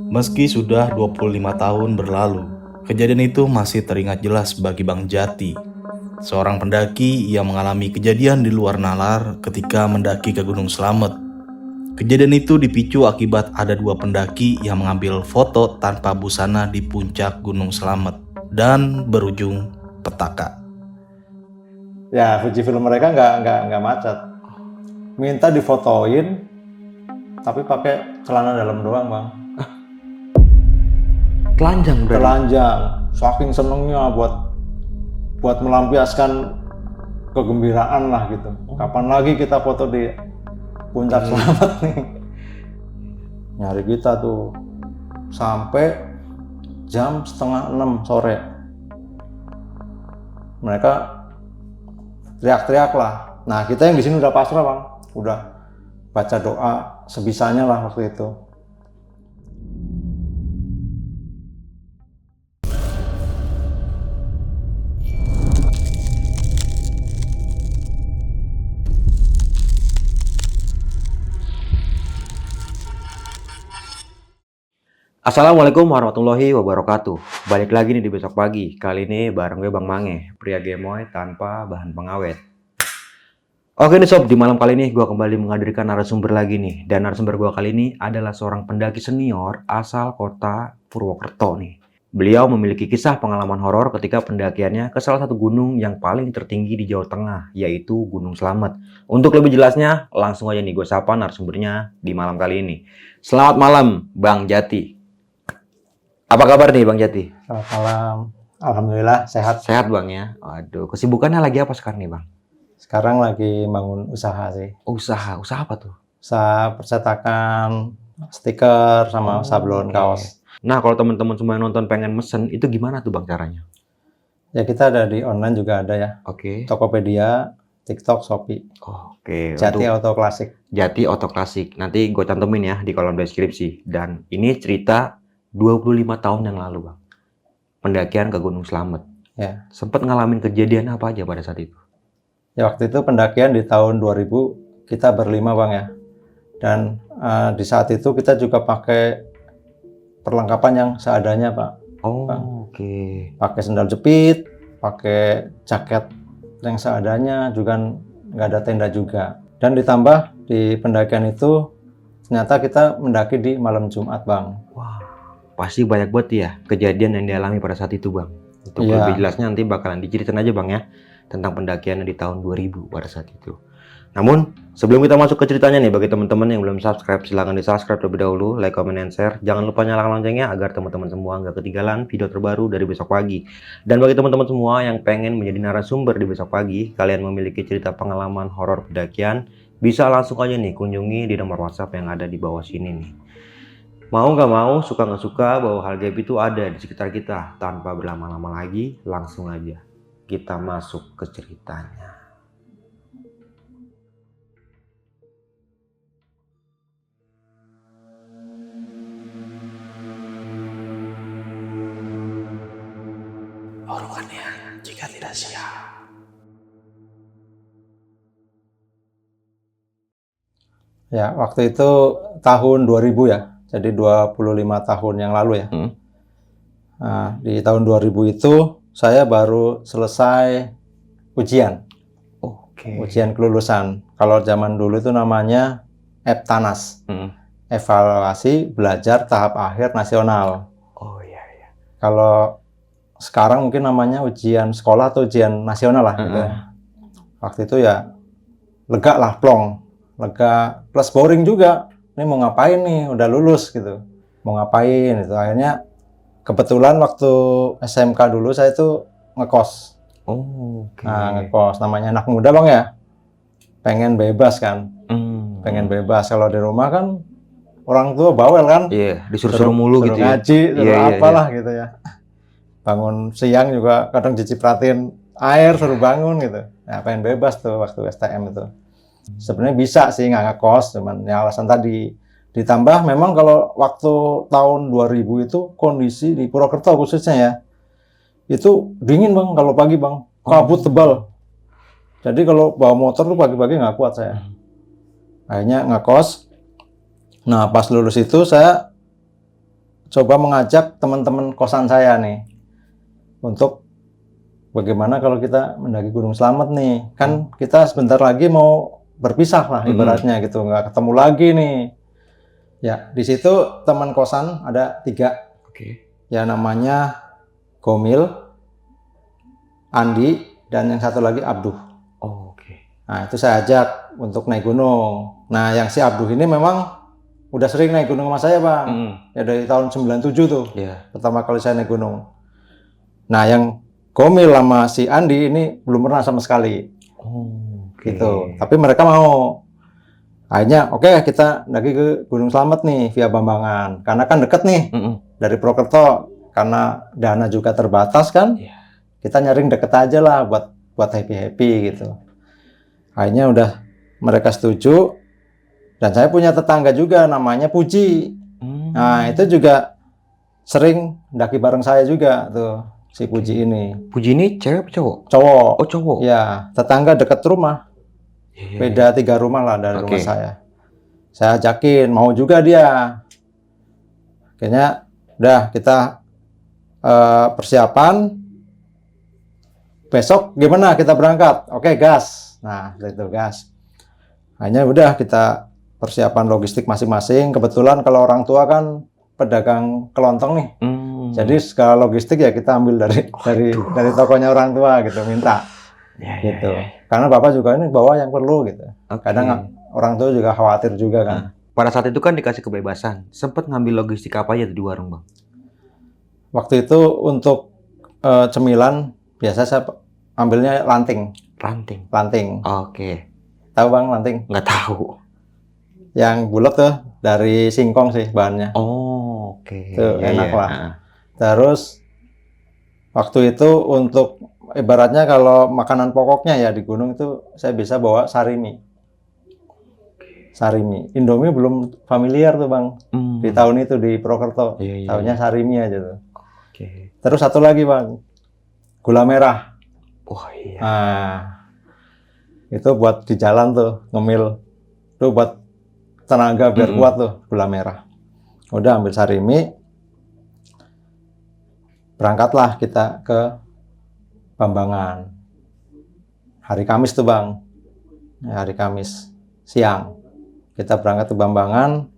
Meski sudah 25 tahun berlalu, kejadian itu masih teringat jelas bagi Bang Jati, seorang pendaki yang mengalami kejadian di luar nalar ketika mendaki ke Gunung Slamet. Kejadian itu dipicu akibat ada dua pendaki yang mengambil foto tanpa busana di puncak Gunung Slamet dan berujung petaka. Ya, Fuji film mereka nggak macet. Minta difotoin, tapi pakai celana dalam doang, Bang. Telanjang berarti? Telanjang, saking senengnya buat melampiaskan kegembiraan lah gitu. Kapan lagi kita foto di puncak Slamet nih? Nyari kita tuh sampai jam 5:30 sore. Mereka teriak-teriak lah. Nah, kita yang di sini udah pasrah, Bang. Udah baca doa sebisanya lah waktu itu. Assalamualaikum warahmatullahi wabarakatuh. Balik lagi nih di besok pagi. Kali ini bareng gue Bang Mange, pria gemoy tanpa bahan pengawet. Oke nih sob, di malam kali ini gue kembali menghadirkan narasumber lagi nih. Dan narasumber gue kali ini adalah seorang pendaki senior asal kota Purwokerto nih. Beliau memiliki kisah pengalaman horor ketika pendakiannya ke salah satu gunung yang paling tertinggi di Jawa Tengah, yaitu Gunung Slamet. Untuk lebih jelasnya, langsung aja nih gue sapa narasumbernya di malam kali ini. Selamat malam, Bang Jati. Apa kabar nih Bang Jati? Selamat malam. Alhamdulillah sehat. Sehat Bang ya? Waduh, kesibukannya lagi apa sekarang nih Bang? Sekarang lagi bangun usaha sih. Oh, usaha apa tuh? Usaha percetakan stiker sama sablon kaos. Nah, kalau teman-teman semua yang nonton pengen mesen, itu gimana tuh Bang caranya? Ya kita ada di online juga ada ya. Oke. Tokopedia, TikTok, Shopee. Oke. Jati Untuk Auto Klasik. Jati Auto Klasik. Nanti gue cantumin ya di kolom deskripsi. Dan ini cerita 25 tahun yang lalu Bang. Pendakian ke Gunung Slamet. Ya. Sempat ngalamin kejadian apa aja pada saat itu? Ya waktu itu pendakian di tahun 2000 kita berlima Bang ya. Dan di saat itu kita juga pakai perlengkapan yang seadanya Pak. Oh, Bang. oke. Pakai sendal jepit, pakai jaket yang seadanya, juga nggak ada tenda juga. Dan ditambah di pendakian itu ternyata kita mendaki di malam Jumat Bang. Wah, pasti banyak banget ya kejadian yang dialami pada saat itu Bang. Untuk Iya. lebih jelasnya nanti bakalan diceritain aja Bang ya tentang pendakiannya di tahun 2000 pada saat itu. Namun, sebelum kita masuk ke ceritanya nih, bagi teman-teman yang belum subscribe, silahkan di-subscribe terlebih dahulu, like, comment, and share. Jangan lupa nyalakan loncengnya agar teman-teman semua nggak ketinggalan video terbaru dari besok pagi. Dan bagi teman-teman semua yang pengen menjadi narasumber di besok pagi, kalian memiliki cerita pengalaman horor pendakian, bisa langsung aja nih kunjungi di nomor WhatsApp yang ada di bawah sini nih. Mau nggak mau, suka nggak suka, bahwa hal gaib itu ada di sekitar kita. Tanpa berlama-lama lagi, langsung aja kita masuk ke ceritanya. Urukannya jika tidak siap. Ya, waktu itu tahun 2000 ya. Jadi 25 tahun yang lalu ya. Nah, di tahun 2000 itu saya baru selesai ujian. Oke. Ujian kelulusan. Kalau zaman dulu itu namanya EBTANAS. Evaluasi Belajar Tahap Akhir Nasional. Oh iya iya. Kalau sekarang mungkin namanya ujian sekolah atau ujian nasional lah gitu ya. Waktu itu ya lega lah, plong. Lega plus boring juga. Ini mau ngapain nih? Udah lulus gitu. Mau ngapain itu. Akhirnya kebetulan waktu SMK dulu saya itu ngekos. Oh, oke. Nah, ngekos namanya anak muda Bang ya. Pengen bebas kan. Pengen bebas. Kalau di rumah kan orang tua bawel kan. Iya, disuruh-suruh mulu gitu ya. Ngaji, suruh Iya, iya, apalah gitu ya. Bangun siang juga kadang dicipratin air, suruh bangun gitu. Nah, pengen bebas tuh waktu STM itu. Sebenarnya bisa sih nggak ngekos, cuman ya alasan tadi. Ditambah memang kalau waktu tahun 2000 itu kondisi di Purwokerto khususnya ya, itu dingin Bang kalau pagi Bang, kabut tebal. Jadi kalau bawa motor tuh pagi-pagi nggak kuat saya. Akhirnya ngekos. Nah pas lulus itu saya coba mengajak teman-teman kosan saya nih untuk bagaimana kalau kita mendaki Gunung Slamet nih. Kan kita sebentar lagi mau berpisah lah ibaratnya gitu, nggak ketemu lagi nih. Ya, di situ teman kosan ada 3. Oke. Ya namanya Gomil, Andi, dan yang satu lagi Abduh. Oh, oke. Nah, itu saya ajak untuk naik gunung. Nah, yang si Abduh ini memang udah sering naik gunung sama saya, Bang. Ya dari tahun 97 tuh. Iya. Pertama kali saya naik gunung. Nah, yang Gomil sama si Andi ini belum pernah sama sekali. Oh, oke. Gitu. Tapi mereka mau. Akhirnya, oke, kita lagi ke Gunung Slamet nih via Bambangan. Karena kan deket nih dari Purwokerto. Karena dana juga terbatas kan. Iya. Kita nyaring deket aja lah buat happy-happy gitu. Akhirnya udah mereka setuju. Dan saya punya tetangga juga namanya Puji. Nah, itu juga sering daki bareng saya juga tuh si Puji ini. Puji ini cewek apa cowok? Cowok. Oh, cowok. Ya, tetangga deket rumah. Iya. Beda 3 rumah lah dari rumah Oke. saya. Saya ajakin, mau juga dia. Akhirnya udah kita persiapan. Besok gimana kita berangkat? Oke, gas. Nah, itu gas. Hanya udah kita persiapan logistik masing-masing. Kebetulan kalau orang tua kan pedagang kelontong nih. Jadi segala logistik ya kita ambil dari tokonya orang tua gitu, minta. Ya, Gitu. Karena bapak juga ini bawa yang perlu gitu. Oke. Kadang orang tua juga khawatir juga kan. Pada saat itu kan dikasih kebebasan. Sempet ngambil logistik apa aja tuh di warung, Bang? Waktu itu untuk cemilan biasa saya ambilnya lanting. Ranting. Oke. Tahu Bang lanting? Nggak tahu. Yang bulat tuh dari singkong sih bahannya. Oh, oke. Tuh, Iya, enak iya. lah. Terus waktu itu untuk ibaratnya kalau makanan pokoknya ya di gunung itu saya bisa bawa sarimi. Sarimi. Indomie belum familiar tuh Bang. Di tahun itu di Purwokerto. Iya, iya, Tahunya sarimi aja tuh. Oke. Terus satu lagi Bang. Gula merah. Wah, iya. Nah, itu buat di jalan tuh ngemil. Itu buat tenaga biar kuat tuh gula merah. Udah ambil sarimi. Berangkatlah kita ke Bambangan. Hari Kamis tuh Bang. Ya, hari Kamis siang. Kita berangkat ke Bambangan.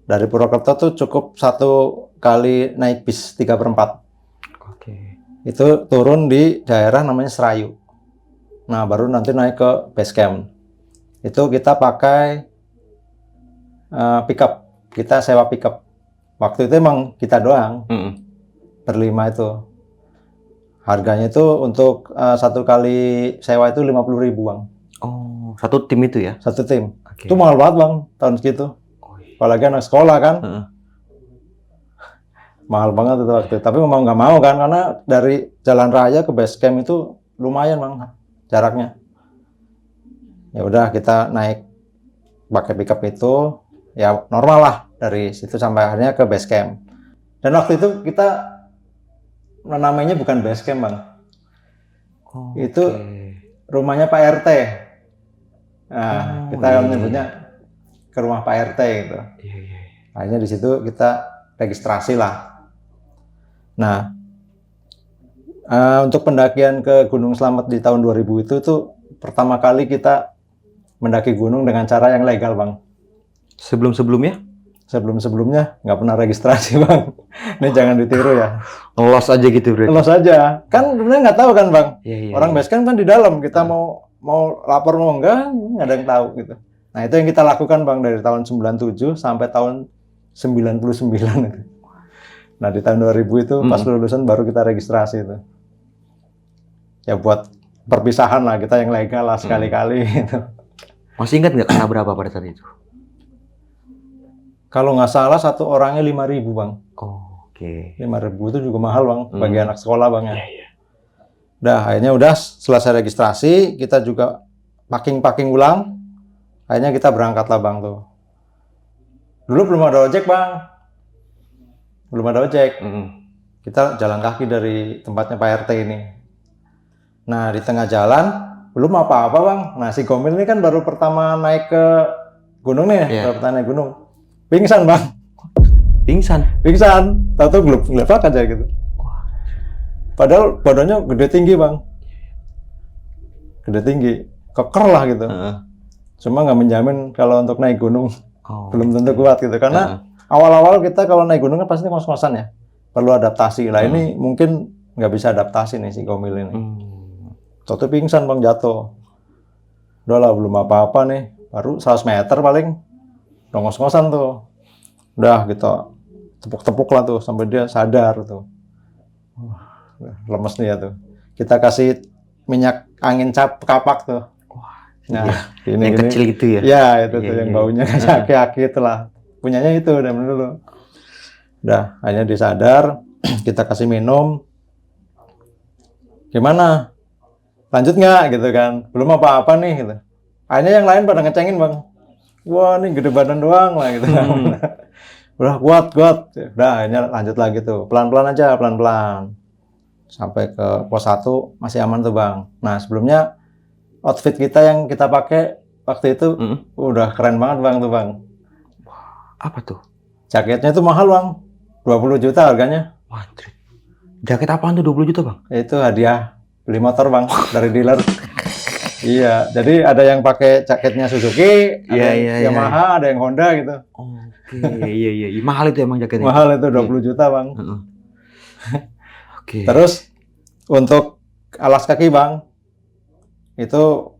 Dari Purwokerto tuh cukup 1 kali naik bis 3/4. Oke. Itu turun di daerah namanya Serayu. Nah, baru nanti naik ke base camp. Itu kita pakai pickup. Kita sewa pickup. Waktu itu emang kita doang. Berlima itu. Harganya itu untuk 1 kali sewa itu 50.000 Bang. Oh, satu tim itu ya? Satu tim. Oke. Itu mahal banget Bang tahun segitu. Oh, iya. Apalagi anak sekolah kan. Mahal banget itu waktu itu. Tapi memang nggak mau kan karena dari jalan raya ke base camp itu lumayan Bang jaraknya. Ya udah kita naik pakai pickup itu ya normal lah dari situ sampai akhirnya ke base camp. Dan waktu itu kita namanya bukan base camp Bang. Oh, Itu oke. rumahnya Pak RT. Nah, Oh, kita iya, menyebutnya ke rumah Pak RT gitu. Iya, iya. Akhirnya di situ kita registrasi lah. Nah, untuk pendakian ke Gunung Slamet di tahun 2000 itu tuh pertama kali kita mendaki gunung dengan cara yang legal Bang. Sebelum-sebelumnya? Sebelum-sebelumnya nggak pernah registrasi Bang. Ini jangan ditiru ya. Los aja gitu berarti. Los aja. Kan sebenarnya nggak tahu kan Bang. Iya, Orang base camp kan di dalam. Kita mau lapor mau enggak, nggak ada yang tahu gitu. Nah itu yang kita lakukan Bang dari tahun 97 sampai tahun 99 itu. Nah di tahun 2000 itu pas lulusan baru kita registrasi itu. Ya buat perpisahan lah kita yang legal lah sekali-kali gitu. Masih ingat nggak kena berapa pada saat itu? Kalau nggak salah satu orangnya 5.000 Bang. Oh, oke. 5.000 itu juga mahal Bang bagi anak sekolah Bang ya. Iya. Udah akhirnya udah selesai registrasi kita juga packing ulang. Akhirnya kita berangkat lah Bang tuh. Dulu belum ada ojek Bang. Belum ada ojek. Kita jalan kaki dari tempatnya Pak RT ini. Nah di tengah jalan belum apa-apa Bang. Nah si Gomil ini kan baru pertama naik ke gunung nih, baru pertama naik gunung. Pingsan Bang. Pingsan. Tahu-tahu gelap aja gitu. Padahal badannya gede tinggi bang, gede tinggi, keker lah gitu. Cuma nggak menjamin kalau untuk naik gunung belum tentu kuat gitu. Karena awal-awal kita kalau naik gunung kan pasti ngos-ngosan ya, perlu adaptasi. Lah ini mungkin nggak bisa adaptasi nih si Gomil ini. Tahu-tahu pingsan bang, jatuh. Udah lah belum apa-apa nih, baru 100 meter paling, udah ngos-ngosan tuh. Udah gitu, tepuk-tepuk lah tuh sampai dia sadar tuh. Lemes nih ya tuh. Kita kasih minyak angin kapak tuh. Nah, yang kecil gitu ya? Ya itu tuh yang baunya kayak aki-aki itulah. Punyanya itu udah dulu. Udah, akhirnya dia sadar, kita kasih minum. Gimana? Lanjut nggak gitu kan? Belum apa-apa nih gitu. Akhirnya yang lain pada ngecengin bang. Wah ini gede badan doang lah gitu. Udah kuat. Udah akhirnya lanjut lagi tuh. Pelan-pelan aja, pelan-pelan. Sampai ke pos 1 masih aman tuh bang. Nah sebelumnya outfit kita yang kita pakai waktu itu udah keren banget bang tuh bang. Apa tuh? Jaketnya tuh mahal bang, 20 juta harganya. Wah, jaket apaan tuh 20 juta bang? Itu hadiah beli motor bang dari dealer. Iya, jadi ada yang pakai jaketnya Suzuki, ada yang Yamaha, ada yang Honda gitu. Oke, iya. Mahal itu emang jaketnya? Mahal itu 20 juta bang. Oke. Terus untuk alas kaki bang, itu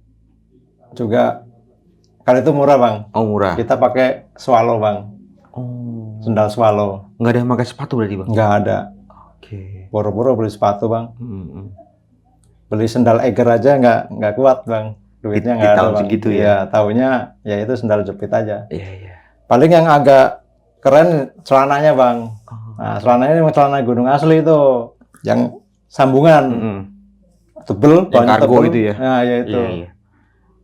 juga kali itu murah bang. Oh murah. Kita pakai Swallow bang. Sendal Swallow. Nggak ada yang pakai sepatu berarti bang? Nggak ada. Oke. Boro-boro beli sepatu bang. Beli sendal Eiger aja nggak kuat bang. Duitnya nggak ada bang. Segitu ya? Ya taunya ya itu sendal jepit aja. Iya. Paling yang agak keren celananya bang. Nah celananya memang celana gunung asli itu. Yang sambungan. Tebel, yang kargo tebel. itu ya? Nah ya itu. Iya.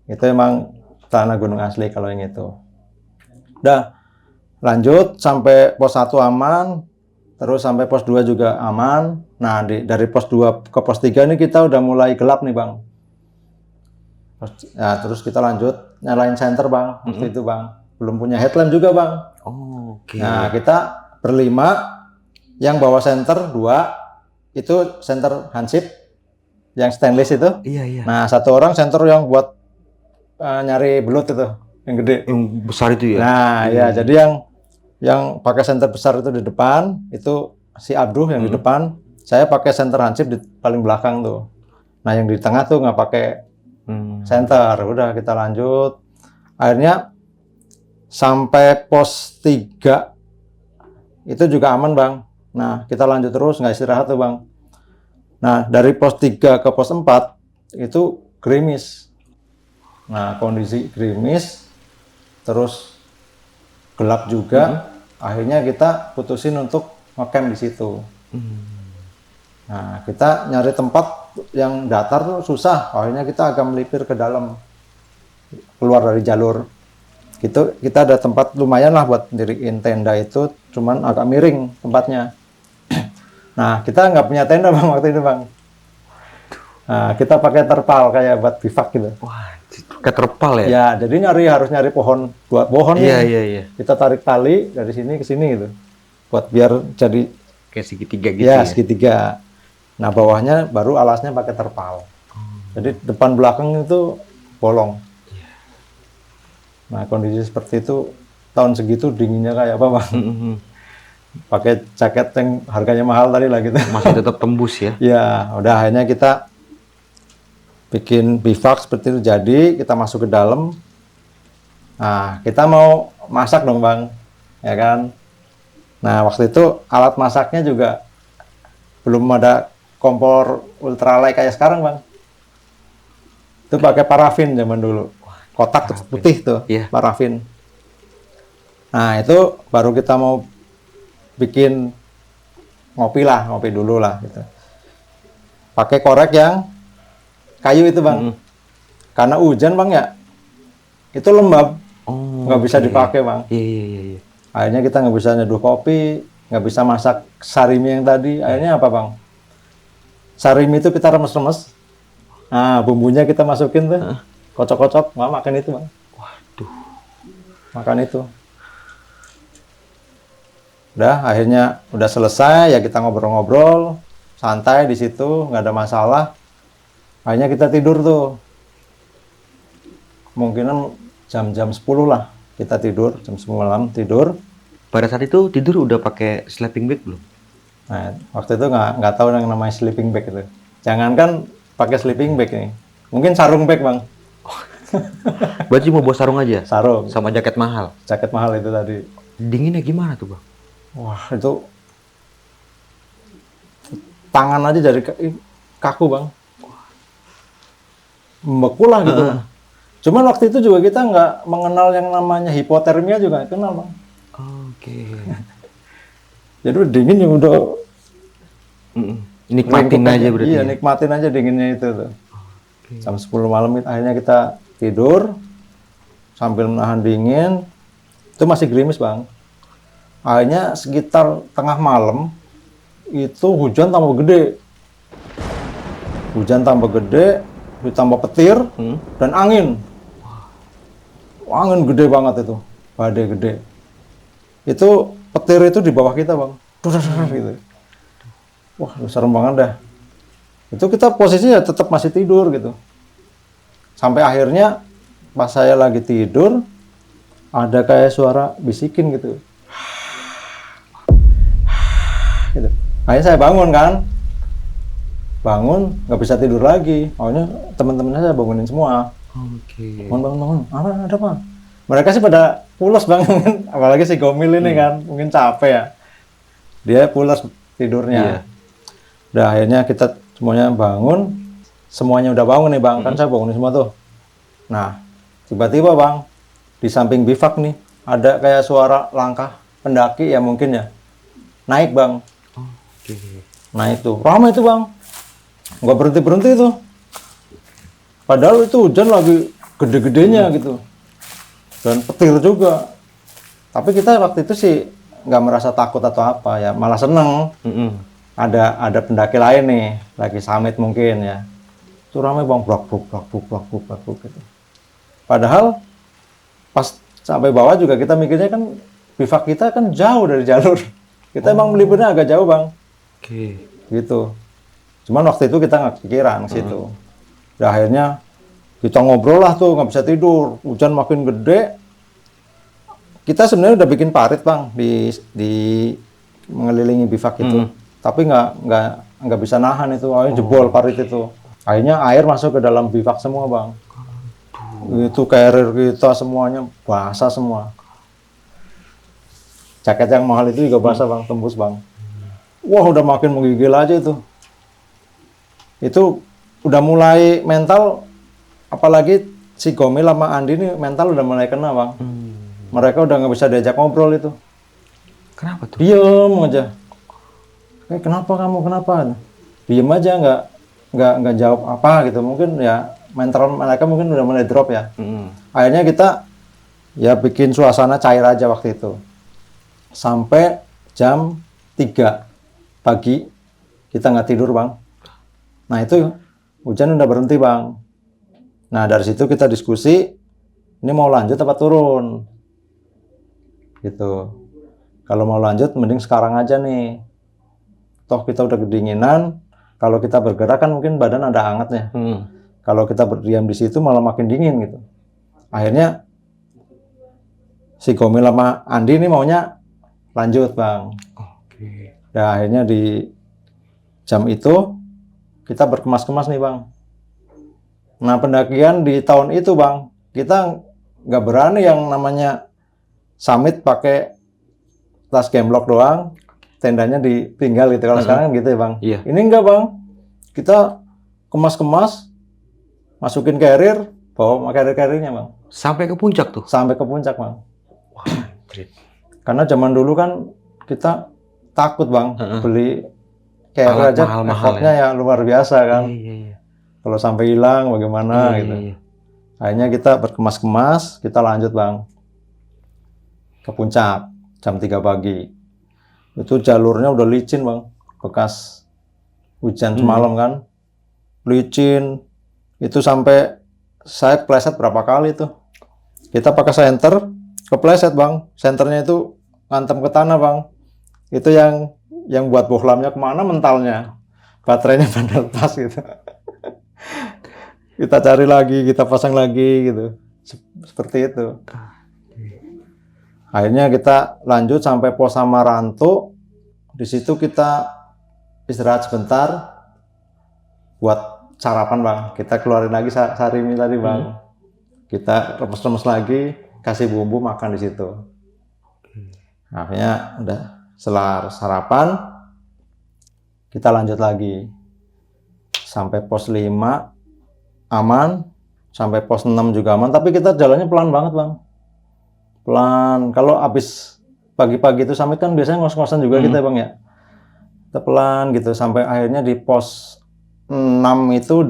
Itu emang celana gunung asli kalau yang itu. Udah lanjut sampai pos 1 aman, terus sampai pos 2 juga aman. Nah dari pos 2 ke pos 3 ini kita udah mulai gelap nih bang. Nah, terus kita lanjut nyalain senter bang, waktu itu bang. Belum punya headlamp juga bang. Oke. Nah kita berlima, yang bawa senter 2, itu senter hansip yang stainless itu. Iya. Nah satu orang senter yang buat nyari belut itu yang gede. Yang besar itu ya? Nah ya jadi yang pakai senter besar itu di depan, itu si Abduh yang di depan. Saya pakai senter hansip di paling belakang tuh. Nah yang di tengah tuh nggak pakai senter. Udah kita lanjut. Akhirnya sampai pos 3 itu juga aman bang. Nah kita lanjut terus nggak istirahat tuh bang. Nah dari pos 3 ke pos 4 itu gerimis. Nah kondisi gerimis terus gelap juga. Akhirnya kita putusin untuk ngecamp di situ. Nah kita nyari tempat yang datar tuh susah. Akhirnya kita agak melipir ke dalam, keluar dari jalur. Gitu, kita ada tempat lumayan lah buat diriin tenda itu, cuman agak miring tempatnya. Nah kita nggak punya tenda bang waktu itu bang. Nah kita pakai terpal kayak buat bivak gitu. Wah, kayak terpal ya? Ya jadi harus nyari pohon, buat pohon nih. Iya. Kita tarik tali dari sini ke sini gitu, buat biar jadi kayak segitiga gitu ya. Segitiga. Nah bawahnya baru alasnya pakai terpal. Jadi depan belakang itu bolong. Nah kondisi seperti itu tahun segitu dinginnya kayak apa bang? Pakai jaket yang harganya mahal tadi lah gitu. Masih tetap tembus ya? Ya udah akhirnya kita bikin bivak seperti itu, jadi kita masuk ke dalam. Nah kita mau masak dong bang, ya kan? Nah waktu itu alat masaknya juga belum ada kompor ultralight kayak sekarang bang. Itu pakai parafin zaman dulu. Kotak putih tuh, parafin. Nah itu baru kita mau bikin ngopi dulu lah gitu. Pakai korek yang kayu itu bang. Karena hujan bang ya, itu lembab, nggak bisa dipakai bang. Iya. Akhirnya kita nggak bisa nyeduh kopi, nggak bisa masak sarimi yang tadi. Akhirnya apa bang? Sarimi itu kita remes-remes. Nah bumbunya kita masukin tuh. Kocok-kocok, makan itu bang. Waduh. Makan itu. Udah, akhirnya udah selesai, ya kita ngobrol-ngobrol, santai di situ, nggak ada masalah. Akhirnya kita tidur tuh. Kemungkinan jam-jam 10 lah kita tidur, jam 10 malam tidur. Pada saat itu tidur udah pakai sleeping bag belum? Nah, waktu itu nggak tahu yang namanya sleeping bag itu. Jangankan pakai sleeping bag nih, mungkin sarung bag bang, Berarti mau bawa sarung aja? sarung, Sama jaket mahal? jaket mahal itu tadi. Dinginnya gimana tuh bang? Wah itu tangan aja dari kaku bang, membeku lah gitu. Cuman waktu itu juga kita nggak mengenal yang namanya hipotermia juga nggak kenal bang. Oke. Jadi udah dingin ya udah Nikmatin rengkup aja berarti. Iya, Ya? nikmatin aja dinginnya itu tuh. Jam 10 malam akhirnya kita tidur sambil menahan dingin. Itu masih gerimis bang. Akhirnya sekitar tengah malam itu hujan tambah gede. Hujan tambah gede, ditambah petir dan angin. Angin gede banget itu, badai gede. Itu petir itu di bawah kita bang, gitu. Wah, serem banget dah. Itu kita posisinya tetap masih tidur gitu. Sampai akhirnya pas saya lagi tidur, ada kayak suara bisikin gitu. Gitu. Akhirnya saya bangun kan. Bangun, nggak bisa tidur lagi. Akhirnya teman-teman saya bangunin semua. Oke. Bangun. Ada apa? Mereka sih pada pulas bang. Apalagi si Gomil ini kan, mungkin capek ya. Dia pulas tidurnya. Iya. Udah akhirnya kita semuanya bangun. Semuanya udah bangun nih bang. Kan saya bangunin semua tuh. Nah, tiba-tiba bang, di samping bivak nih, ada kayak suara langkah pendaki ya mungkin ya. Naik bang. Oke. Naik tuh. Ramai itu bang. Nggak berhenti-berhenti tuh. Padahal itu hujan lagi gede-gedenya gitu. Dan petir juga. Tapi kita waktu itu sih nggak merasa takut atau apa ya. Malah seneng. Ada pendaki lain nih. Lagi summit mungkin ya. Itu ramai bang. Blak-bluk gitu. Padahal pas sampai bawah juga kita mikirnya kan bivak kita kan jauh dari jalur. Kita emang melipirnya agak jauh bang. Oke. Gitu. Cuman waktu itu kita nggak kepikiran ke situ. Dan akhirnya kita ngobrol lah tuh, nggak bisa tidur. Hujan makin gede. Kita sebenarnya udah bikin parit bang di mengelilingi bivak itu. Tapi nggak bisa nahan itu. Akhirnya jebol parit itu. Akhirnya air masuk ke dalam bivak semua bang. Itu carrier kita semuanya basah semua. Jaket yang mahal itu juga basah bang, tembus bang. Wah udah makin menggigil aja itu. Itu udah mulai mental, apalagi si Gomil sama Andi ini mental udah mulai kena bang. Mereka udah nggak bisa diajak ngobrol itu. Kenapa tuh? Diem aja. Kenapa kamu kenapa? Diem aja nggak jawab apa gitu. Mungkin ya mental mereka mungkin udah mulai drop ya. Akhirnya kita ya bikin suasana cair aja waktu itu. Sampai jam 3 pagi kita nggak tidur bang. Nah itu hujan udah berhenti bang. Nah dari situ kita diskusi, ini mau lanjut apa turun? Gitu. Kalau mau lanjut mending sekarang aja nih. Toh kita udah kedinginan, kalau kita bergerak kan mungkin badan ada hangatnya. Kalau kita berdiam di situ malah makin dingin gitu. Akhirnya si Gomil sama Andi ini maunya lanjut bang. Oke. Dan akhirnya di jam itu kita berkemas-kemas nih bang. Nah pendakian di tahun itu bang, kita nggak berani yang namanya summit pakai tas gemblok doang, tendanya ditinggal gitu. Kalau sekarang gitu ya bang. Iya. Ini enggak bang, kita kemas-kemas, masukin carrier, bawa carrier-carriernya bang. Sampai ke puncak tuh? Sampai ke puncak bang. Wah, anjir. Karena zaman dulu kan kita takut bang beli carrier Alat aja, mahal-mahal effortnya ya luar biasa kan. Iya. Kalau sampai hilang bagaimana gitu. Iya. Akhirnya kita berkemas-kemas, kita lanjut bang ke puncak jam 3 pagi. Itu jalurnya udah licin bang, bekas hujan semalam kan, licin. Itu sampai saya kepleset berapa kali tuh. Kita pakai senter, kepleset bang. Senternya itu ngantem ke tanah bang. Itu yang buat bohlamnya kemana mentalnya. Baterainya pada lepas gitu. Kita cari lagi, kita pasang lagi gitu. Seperti itu. Akhirnya kita lanjut sampai pos Samaranto. Di situ kita istirahat sebentar buat sarapan bang. Kita keluarin lagi sarimi tadi bang. Kita remes-remes lagi, kasih bumbu makan di situ. Akhirnya udah setelah sarapan kita lanjut lagi sampai pos 5 aman, sampai pos 6 juga aman. Tapi kita jalannya pelan banget bang. Pelan. Kalau habis pagi-pagi itu summit kan biasanya ngos-ngosan juga kita bang ya. Kita pelan gitu sampai akhirnya di pos 6 itu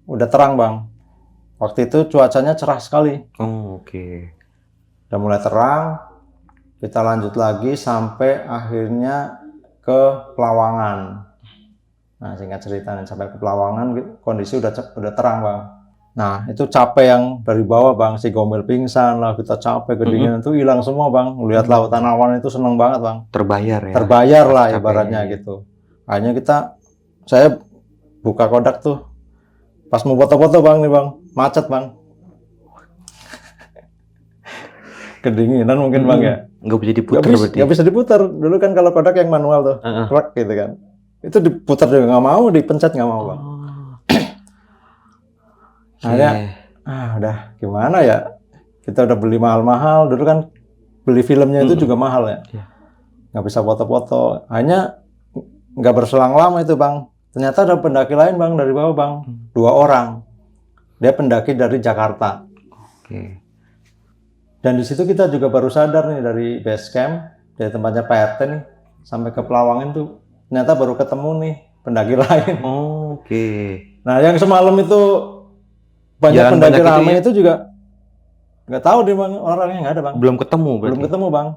udah terang bang. Waktu itu cuacanya cerah sekali. Oh, oke. Udah mulai terang. Kita lanjut lagi sampai akhirnya ke Pelawangan. Nah singkat cerita sampai ke Pelawangan kondisi udah terang bang. Nah itu capek yang dari bawah bang, si Gombel pingsan lah, kita capek, kedinginan itu hilang semua bang. Lihat lautan awan itu seneng banget bang. Terbayar ya. Terbayar lah Capeknya. ibaratnya gitu. Akhirnya saya buka Kodak tuh. Pas mau foto-foto bang nih bang, macet bang. Kedinginan mungkin bang ya. Nggak bisa diputar berarti. Nggak bisa diputar. Dulu kan kalau Kodak yang manual tuh, krek gitu kan. Itu diputar juga nggak mau, dipencet nggak mau bang. Akhirnya, udah gimana ya? Kita udah beli mahal-mahal. Dulu kan beli filmnya itu juga mahal ya. Nggak bisa foto-foto. Hanya nggak berselang lama itu bang. Ternyata ada pendaki lain bang dari bawah bang. 2 orang. Dia pendaki dari Jakarta. Oke. Dan di situ kita juga baru sadar nih dari base camp, dari tempatnya Pak RT nih, sampai ke Pelawangan tuh. Ternyata baru ketemu nih pendaki lain. Oke. Nah yang semalam itu banyak pendaki ramai itu juga nggak tahu di mana orangnya, nggak ada bang. Belum ketemu berarti. Belum ketemu bang.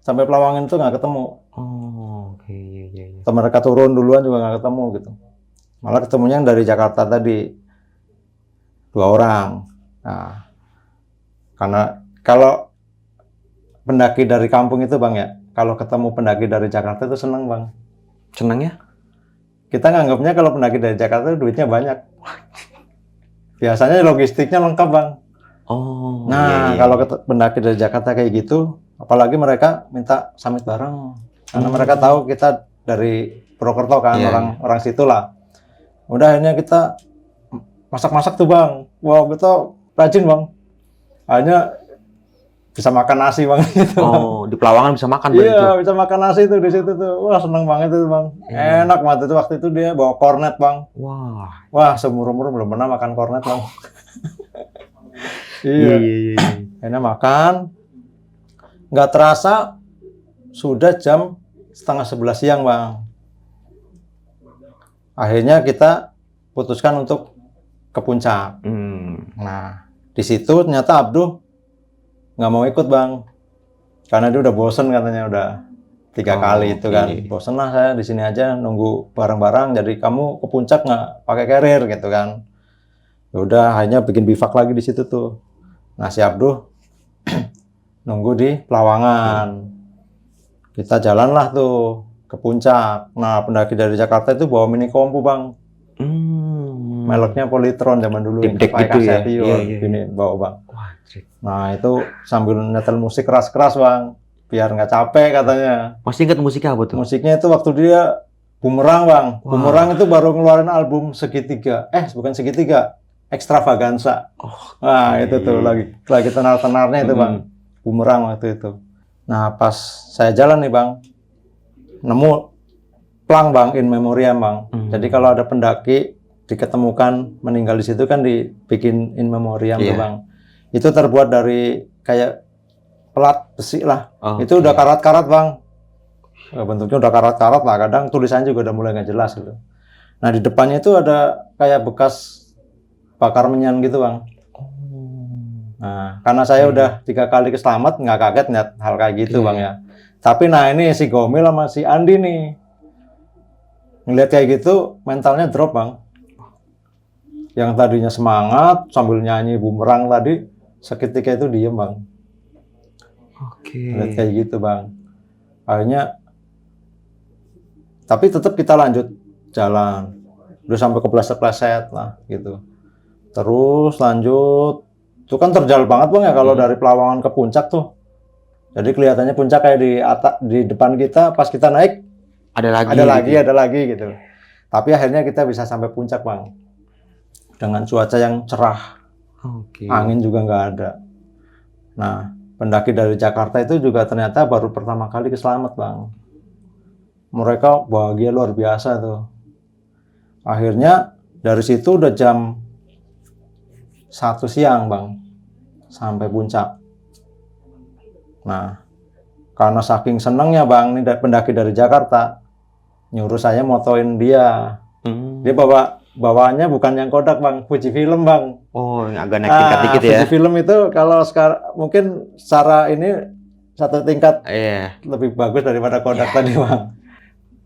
Sampai Pelawangan itu nggak ketemu. Oh, oke. Iya. Mereka turun duluan juga nggak ketemu gitu. Malah ketemunya yang dari Jakarta tadi 2 orang. Nah, karena kalau pendaki dari kampung itu bang ya, kalau ketemu pendaki dari Jakarta itu seneng bang. Senang ya? Kita nganggapnya kalau pendaki dari Jakarta itu duitnya banyak. Biasanya logistiknya lengkap bang. Oh. Nah, iya. kalau pendaki dari Jakarta kayak gitu, apalagi mereka minta summit bareng. Karena mereka tahu kita dari Purwokerto kan, orang situ lah. Udah akhirnya kita masak-masak tuh bang. Wow, kita rajin bang. Akhirnya bisa makan nasi bang gitu. Oh, di Pelawangan bisa makan Iya, bisa makan nasi tuh di situ tuh. Wah, seneng banget itu bang. Enak banget itu waktu itu dia bawa kornet bang. Wah, seumur-umur belum pernah makan kornet bang. Iya. Akhirnya makan. Nggak terasa sudah jam 10:30 siang bang. Akhirnya kita putuskan untuk ke puncak. Nah, di situ ternyata Abduh nggak mau ikut bang, karena dia udah bosen katanya, udah 3 kali itu kan. Bosen lah saya di sini aja nunggu barang-barang. Jadi kamu ke puncak nggak pakai carrier gitu kan? Ya udah, hanya bikin bivak lagi di situ tuh. Nah si Abduh nunggu di Pelawangan. Kita jalanlah tuh ke puncak. Nah pendaki dari Jakarta itu bawa mini kompu bang. Mereknya Polytron zaman dulu. Deep-deck gitu ya? Gini bawa bang. Nah itu sambil nyetel musik keras-keras bang, biar nggak capek katanya. Masih ingat musiknya apa tuh? Musiknya itu waktu dia Bumerang bang. Bumerang itu baru ngeluarin album Segitiga. Bukan Segitiga, Extravaganza. Nah itu tuh lagi tenar-tenarnya itu bang. Bumerang waktu itu. Nah pas saya jalan nih bang, nemu plang bang, in memoriam bang. Jadi kalau ada pendaki diketemukan meninggal di situ kan dibikin in memoriam tuh bang. Itu terbuat dari kayak pelat besi lah. Itu udah karat-karat bang. Bentuknya udah karat-karat lah. Kadang tulisannya juga udah mulai nggak jelas gitu. Nah di depannya itu ada kayak bekas bakar menyan gitu bang. Nah karena saya udah 3 kali keselamat, nggak kaget lihat hal kayak gitu bang ya. Tapi nah ini si Gomil sama si Andi nih ngeliat kayak gitu mentalnya drop bang. Yang tadinya semangat sambil nyanyi Bumerang tadi, seketika itu diem bang. Lihat kayak gitu bang. Akhirnya, tapi tetap kita lanjut jalan. Udah sampai kepleset-pleset lah gitu. Terus lanjut, itu kan terjal banget Bang ya kalau dari Pelawangan ke puncak tuh. Jadi kelihatannya puncak kayak di depan kita, pas kita naik ada lagi gitu. Tapi akhirnya kita bisa sampai puncak Bang. Dengan cuaca yang cerah. Oke. Angin juga nggak ada. Nah, pendaki dari Jakarta itu juga ternyata baru pertama kali keselamat Bang. Mereka bahagia luar biasa tuh. Akhirnya dari situ udah jam 1 siang Bang. Sampai puncak. Nah, karena saking senengnya Bang, ini pendaki dari Jakarta, nyuruh saya motoin dia. Dia bawaannya bukan yang Kodak Bang, Fujifilm Bang. Oh, yang agak naik tingkat dikit ya. Fujifilm itu kalau sekarang mungkin secara ini satu tingkat lebih bagus daripada Kodak tadi Bang.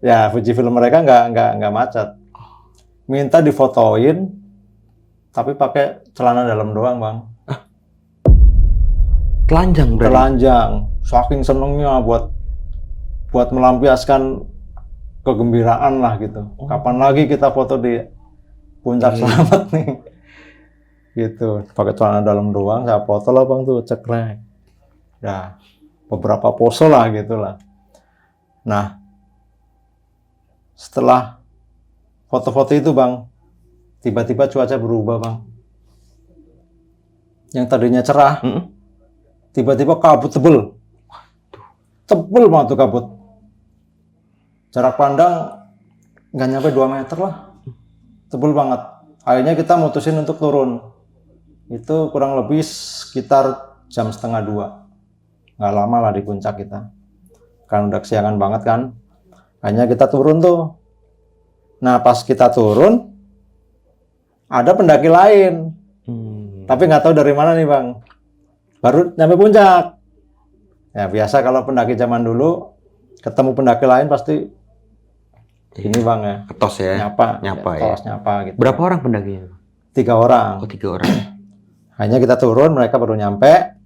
Ya, Fujifilm mereka nggak macet. Minta difotoin, tapi pakai celana dalam doang Bang. Telanjang berarti? Telanjang, saking senengnya buat melampiaskan kegembiraan lah gitu. Kapan lagi kita foto di puncak selamat nih, gitu. Pakai celana dalam doang, saya foto lah Bang tuh, cekrek. Ya, beberapa pose lah gitulah. Nah, setelah foto-foto itu Bang, tiba-tiba cuaca berubah Bang. Yang tadinya cerah, tiba-tiba kabut tebel banget tuh kabut. Jarak pandang nggak nyampe 2 meter lah, tebel banget. Akhirnya kita mutusin untuk turun. Itu kurang lebih sekitar jam 1:30. Nggak lama lah di puncak kita, kan udah kesiangan banget kan. Akhirnya kita turun tuh. Nah pas kita turun, ada pendaki lain, tapi nggak tahu dari mana nih Bang. Baru nyampe puncak. Ya biasa kalau pendaki zaman dulu ketemu pendaki lain pasti ini Bang ya. Ketos ya. Nyapa Ketos, ya. Nyapa gitu. Berapa orang pendakinya? 3 orang. Oh, 3 orang. Hanya kita turun, mereka baru nyampe.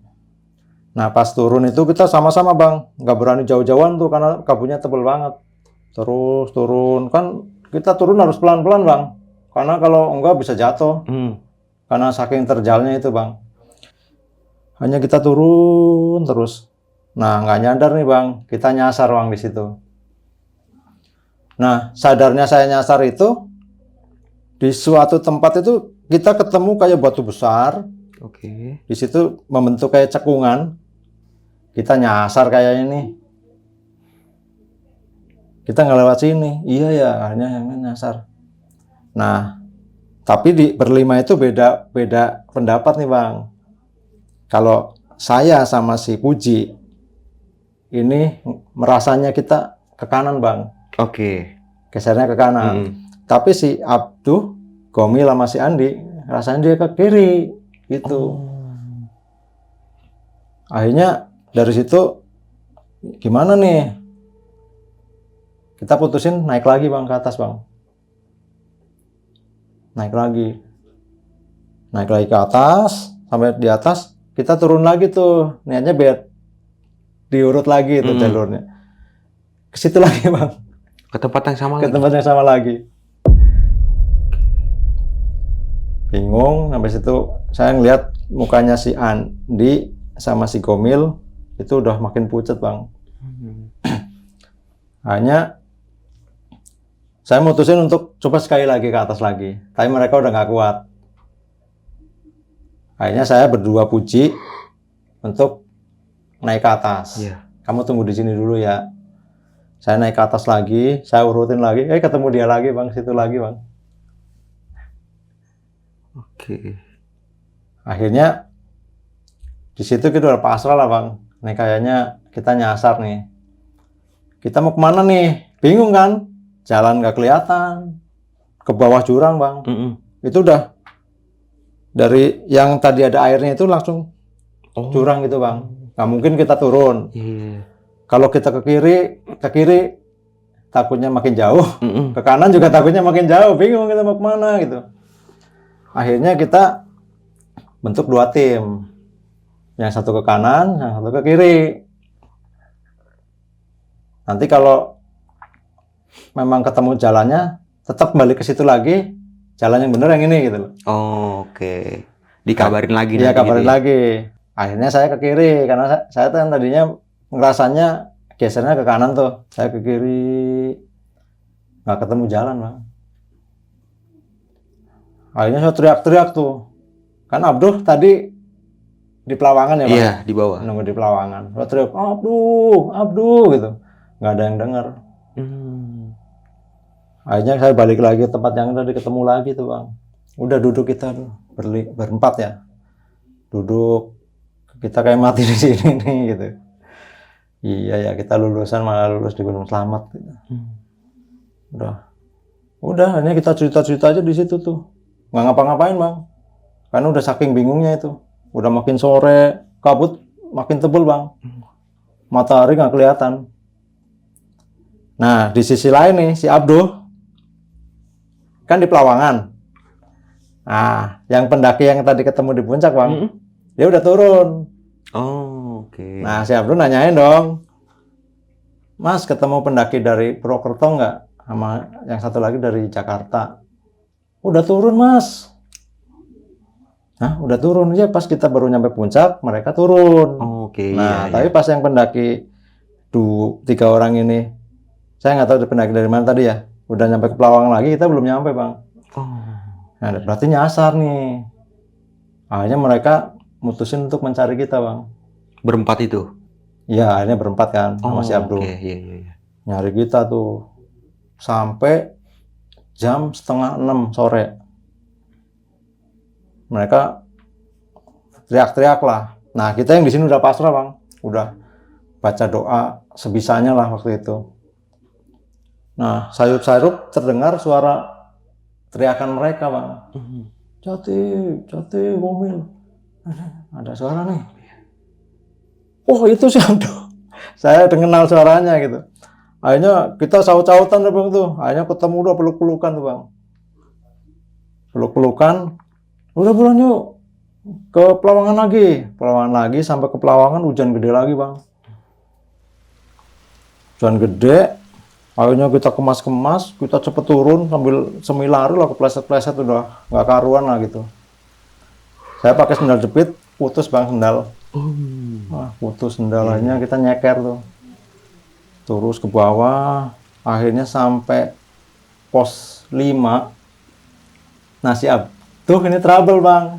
Nah pas turun itu kita sama-sama Bang, nggak berani jauh-jauhan tuh karena kabutnya tebel banget. Terus turun, kan kita turun harus pelan-pelan Bang, karena kalau enggak bisa jatuh. Karena saking terjalnya itu Bang. Hanya kita turun terus. Nah, nggak nyadar nih Bang, kita nyasar Bang di situ. Nah, sadarnya saya nyasar itu di suatu tempat itu kita ketemu kayak batu besar. Oke. Di situ membentuk kayak cekungan. Kita nyasar kayak ini. Kita nggak lewat sini. Iya ya, akhirnya yang nyasar. Nah, tapi di berlima itu beda pendapat nih Bang. Kalau saya sama si Puji ini merasanya kita ke kanan Bang. Oke. Gesernya ke kanan. Tapi si Abduh, Gomil sama si Andi rasanya dia ke kiri gitu. Akhirnya dari situ gimana nih? Kita putusin naik lagi Bang ke atas Bang. Naik lagi ke atas, sampai di atas kita turun lagi tuh, niatnya biar diurut lagi itu jalurnya. Ke situ lagi Bang. Ke tempat yang sama Ke tempat yang sama lagi. Bingung, sampai situ saya ngeliat mukanya si Andi sama si Gomil itu udah makin pucat Bang. Hanya saya mutusin untuk coba sekali lagi ke atas lagi, tapi mereka udah nggak kuat. Akhirnya saya berdua Puji untuk naik ke atas. Kamu tunggu di sini dulu ya. Saya naik ke atas lagi, saya urutin lagi, ketemu dia lagi Bang, situ lagi Bang. Oke. Akhirnya di situ kita udah pasrah lah Bang. Nih kayaknya kita nyasar nih. Kita mau kemana nih? Bingung kan? Jalan nggak kelihatan. Ke bawah jurang Bang. Itu udah dari yang tadi ada airnya itu langsung jurang gitu Bang. Nggak mungkin kita turun. Kalau kita ke kiri takutnya makin jauh. Ke kanan juga takutnya makin jauh. Bingung kita mau kemana gitu. Akhirnya kita bentuk 2 tim. Yang satu ke kanan, yang satu ke kiri. Nanti kalau memang ketemu jalannya, tetap balik ke situ lagi, jalan yang bener yang ini gitu loh. Oh, oke. Dikabarin lagi Iya, nanti kabarin gitu ya? lagi. Akhirnya saya ke kiri karena saya kan tadinya ngerasanya gesernya ke kanan tuh. Saya ke kiri, nggak ketemu jalan, Bang. Akhirnya saya teriak-teriak tuh. Kan Abduh tadi di Pelawangan ya, Bang? Iya, di bawah. Nunggu di Pelawangan. Saya teriak, Abduh, Abduh gitu. Nggak ada yang dengar. Akhirnya saya balik lagi ke tempat yang tadi, ketemu lagi tuh, Bang. Udah duduk kita tuh, berempat ya. Duduk, kita kayak mati di sini nih gitu. Iya ya, kita lulusan malah lulus di Gunung Slamet gitu. Udah, hanya kita cerita-cerita aja di situ tuh. Nggak ngapa-ngapain, Bang. Karena udah saking bingungnya itu. Udah makin sore, kabut makin tebel, Bang. Matahari nggak kelihatan. Nah, di sisi lain nih, si Abduh kan di Pelawangan. Nah, yang pendaki yang tadi ketemu di puncak, Bang, dia udah turun. Oh, oke. Nah, si Abduh nanyain dong, Mas, ketemu pendaki dari Purwokerto nggak? Sama yang satu lagi dari Jakarta. Udah turun, Mas. Nah, udah turun ya, pas kita baru nyampe puncak, mereka turun. Oh, oke, Nah, iya, tapi pas yang pendaki 3 orang ini, saya nggak tahu pendaki dari mana tadi ya. Udah nyampe ke Pelawangan lagi, kita belum nyampe, Bang. Oh. Nah, berarti nyasar nih. Akhirnya mereka mutusin untuk mencari kita, Bang. Berempat itu? Iya, akhirnya berempat kan sama si Abdul. Oke, iya. Nyari kita tuh sampai jam 5:30 sore. Mereka teriak-teriak lah. Nah, kita yang di sini udah pasrah, Bang. Udah baca doa sebisanya lah waktu itu. Nah, sayup-sayup terdengar suara teriakan mereka, Bang. Jati, Bomil. Ada suara nih. Oh, itu sih Abdul. Saya kenal suaranya gitu. Akhirnya kita saut-sautan deh, Bang tuh. Akhirnya ketemu udah peluk-pelukan tuh, Bang. Peluk-pelukan. Udah bulan yuk ke Pelawangan lagi sampai ke Pelawangan hujan gede lagi, Bang. Hujan gede. Akhirnya kita kemas-kemas, kita cepet turun sambil semilari lah, kepleset-pleset udah nggak karuan lah gitu. Saya pakai sendal jepit, putus, Bang, sendal. Wah, putus sendalnya, kita nyeker tuh. Terus ke bawah, akhirnya sampai pos 5. Nah, si Abduh ini trouble, Bang.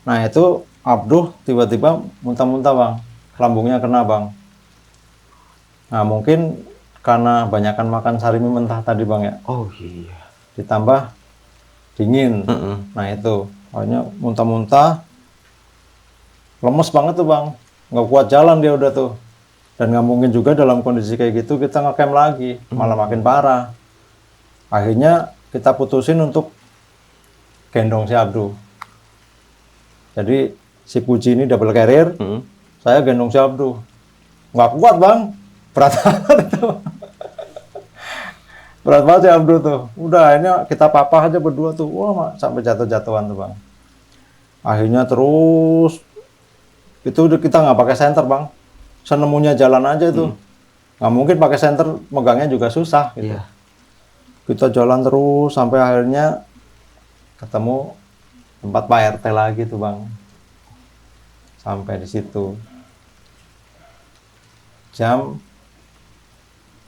Nah, itu Abduh tiba-tiba muntah-muntah, Bang. Lambungnya kena, Bang. Nah, mungkin karena banyakan makan sari mie mentah tadi, Bang ya. Oh iya. Ditambah dingin. Nah, itu. Akhirnya muntah-muntah. Lemes banget tuh, Bang. Nggak kuat jalan dia udah tuh. Dan nggak mungkin juga dalam kondisi kayak gitu kita nge-camp lagi. Malah makin parah. Akhirnya kita putusin untuk gendong si Abduh. Jadi si Puji ini double carrier, saya gendong si Abduh. Nggak kuat, Bang. Berat banget itu. Berat banget si Abduh tuh. Udah, akhirnya kita papah aja berdua tuh. Wah, sampai jatuh-jatuhan tuh, Bang. Akhirnya terus, itu udah kita nggak pakai senter, Bang. Senemunya jalan aja tuh. Nggak mungkin pakai senter, megangnya juga susah gitu. Iya. Kita jalan terus sampai akhirnya ketemu tempat Pak RT lagi tuh, Bang. Sampai di situ jam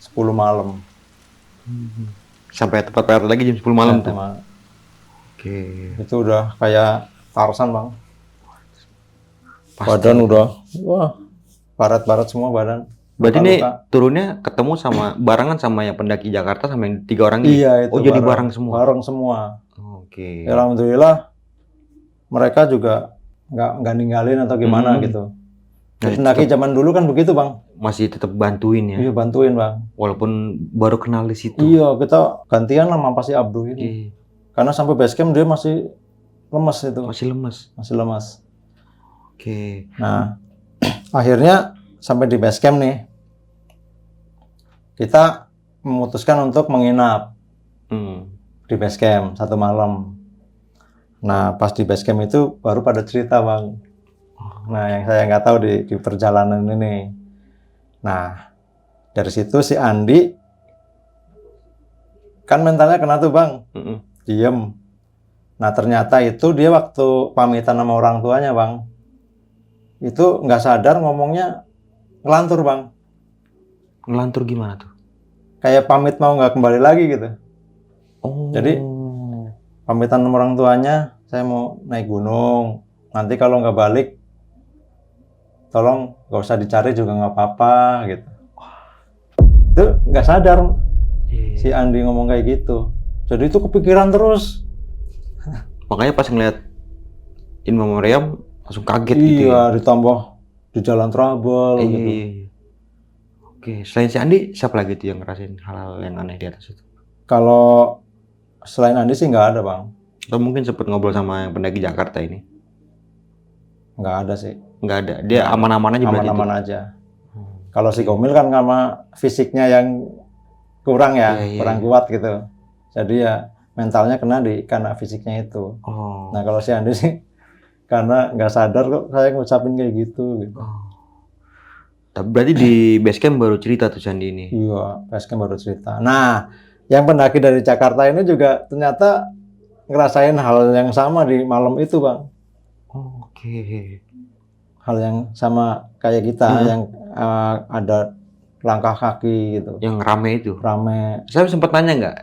10 malam. Sampai tempat PR lagi jam 10 malam tuh. Oke. Itu udah kayak Tarzan, Bang. Pasti. Badan udah, wah, barat-barat semua badan. Berarti ini Luka-luka. turunnya ketemu sama barengan sama yang pendaki Jakarta sama yang 3 orang ini? Iya, itu Oh, jadi bareng semua? Bareng semua. Oke. Ya, alhamdulillah mereka juga nggak ninggalin atau gimana gitu. Nah, Pendaki zaman dulu kan begitu, Bang. Masih tetap bantuin ya? Iya, bantuin, Bang. Walaupun baru kenal di situ. Iya, kita gantian lah sama si Abduh ini. Iya. Karena sampai base camp dia masih lemes itu. Masih lemes. Masih lemas. Oke. Nah, akhirnya sampai di base camp nih. Kita memutuskan untuk menginap di base camp 1 malam. Nah, pas di base camp itu baru pada cerita, Bang. Nah, yang saya nggak tahu di perjalanan ini. Nah, Dari situ si Andi kan mentalnya kena tuh Bang, diem. Nah ternyata itu dia waktu pamitan sama orang tuanya Bang, itu nggak sadar ngomongnya ngelantur Bang. Ngelantur gimana tuh? Kayak pamit mau nggak kembali lagi gitu. Oh. Jadi pamitan sama orang tuanya, saya mau naik gunung. Nanti kalau nggak balik, tolong nggak usah dicari juga nggak apa-apa gitu. Itu nggak sadar si Andi ngomong kayak gitu. Jadi itu kepikiran terus. Makanya pas ngeliat Mama Maryam langsung kaget gitu ya. Iya, ditambah di jalan trouble gitu. Iya. Oke, selain si Andi, siapa lagi tuh yang ngerasain hal-hal yang aneh di atas itu? Kalau selain Andi sih nggak ada Bang. Atau mungkin sempet ngobrol sama yang pendaki Jakarta ini? Nggak ada sih. Nggak ada, dia aman-aman aja berarti Aman-aman itu? aja. Kalau si Komil kan karena fisiknya yang kurang ya, kurang kuat gitu. Jadi ya mentalnya kena karena fisiknya itu. Oh. Nah kalau si Andi sih karena nggak sadar kok saya ngucapin kayak gitu. Tapi berarti di basecamp baru cerita tuh Sandi ini? Iya, basecamp baru cerita. Nah, yang pendaki dari Jakarta ini juga ternyata ngerasain hal yang sama di malam itu Bang. Oke. Hal yang sama kayak kita, yang ada langkah kaki gitu. Yang rame itu? Rame. Saya sempat nanya nggak,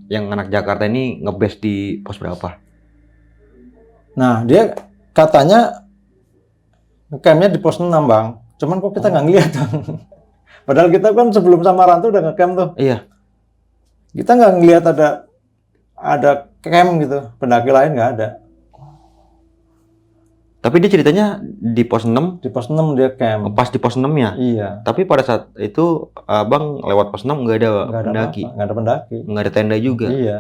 yang anak Jakarta ini nge-base di pos berapa? Nah, dia katanya nge-campnya di pos 6 Bang. Cuman kok kita nggak ngeliat Bang. Padahal kita kan sebelum sama Rantu udah nge-camp tuh. Iya. Kita nggak ngeliat ada camp gitu. Pendaki lain nggak ada. Tapi dia ceritanya di pos 6? Di pos 6 dia camp. Pas di pos 6 ya? Iya. Tapi pada saat itu Abang lewat pos 6 nggak ada pendaki? Nggak ada pendaki. Nggak ada tenda juga? Iya.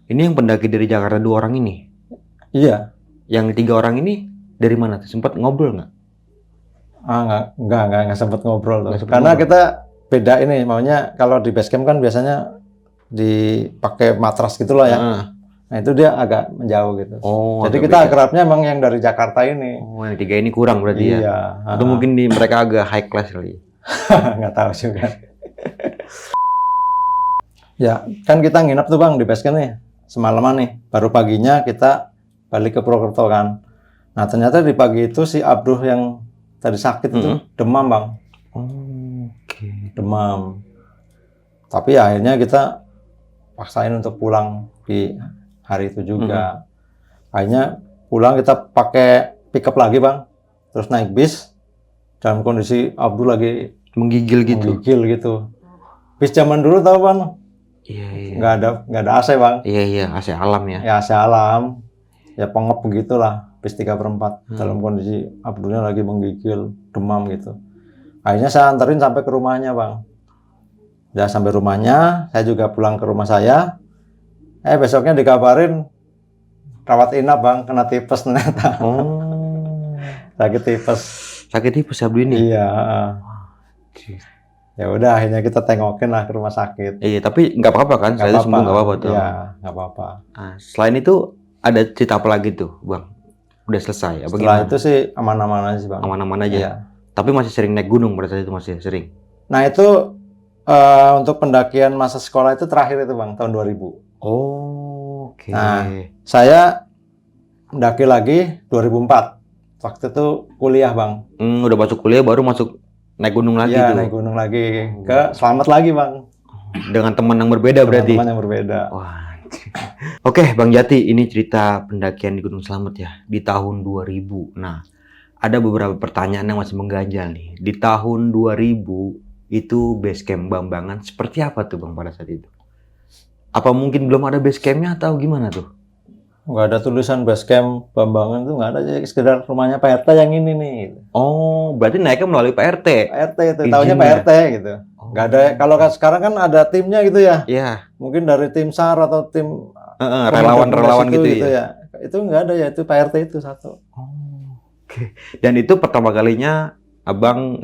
Ini yang pendaki dari Jakarta 2 orang ini? Iya. Yang 3 orang ini dari mana tuh? Sempat ngobrol nggak? Nggak sempet ngobrol tuh. Sempet Karena ngobrol. kita beda ini, maunya kalau di base camp kan biasanya dipakai matras gitu loh ya. Nah itu dia agak menjauh gitu. Oh, jadi agak kita beda. akrabnya emang yang dari Jakarta ini. Oh, yang 3 ini kurang berarti ya? Iya. Atau mungkin mereka agak high class kali? Nggak tahu juga. Ya, kan kita nginep tuh Bang di base camp nih, semalaman nih. Baru paginya kita balik ke Purwokerto kan. Nah ternyata di pagi itu si Abduh yang tadi sakit itu demam Bang. Oke. Demam. Tapi ya, akhirnya kita paksain untuk pulang di hari itu juga. Akhirnya pulang kita pakai pickup lagi Bang. Terus naik bis dalam kondisi Abduh lagi Menggigil gitu? menggigil gitu. Bis zaman dulu tahu Bang? Iya. Nggak ada AC Bang. Iya, AC alam ya? Ya AC alam. Ya pengep begitulah. Bis 3/4 dalam kondisi Abdulnya lagi menggigil, demam gitu. Akhirnya saya anterin sampai ke rumahnya Bang. Udah sampai rumahnya, saya juga pulang ke rumah saya. Besoknya dikabarin rawat inap Bang, kena tipes ternyata. Sakit tipes. Sakit tipes Abdu ini? Iya. Ya udah, akhirnya kita tengokin lah ke rumah sakit. Iya, tapi nggak apa-apa kan? Saya sembuh nggak apa-apa tuh. Iya, nggak apa-apa. Nah, selain itu ada cerita apa lagi tuh, Bang? Udah selesai? Apa Setelah gimana? itu sih aman-aman aja sih Bang. Aman-aman aja. Iya. Tapi masih sering naik gunung pada saat itu, masih sering. Nah itu untuk pendakian masa sekolah itu terakhir itu Bang, tahun 2000. Oke. Nah, saya mendaki lagi 2004. Waktu itu kuliah Bang. Udah masuk kuliah baru masuk naik gunung lagi Iya, tuh. naik gunung lagi. Ke Slamet lagi Bang. Dengan teman yang berbeda berarti. Teman yang berbeda. Wah. Oke, Bang Jati, ini cerita pendakian di Gunung Slamet ya, di tahun 2000. Nah, ada beberapa pertanyaan yang masih mengganjal nih. Di tahun 2000, itu base camp Bambangan seperti apa tuh Bang pada saat itu? Apa mungkin belum ada base campnya atau gimana tuh? Nggak ada tulisan base camp Bambangan tuh nggak ada, jadi sekedar rumahnya Pak RT yang ini nih. Oh, berarti naiknya melalui Pak RT? Pak RT itu, tahunya Pak RT gitu. Nggak ada, kalau sekarang kan ada timnya gitu ya. Iya. Mungkin dari tim SAR atau tim relawan-relawan gitu ya. Itu nggak ada ya, itu Pak RT itu satu. Oke. Dan itu pertama kalinya Abang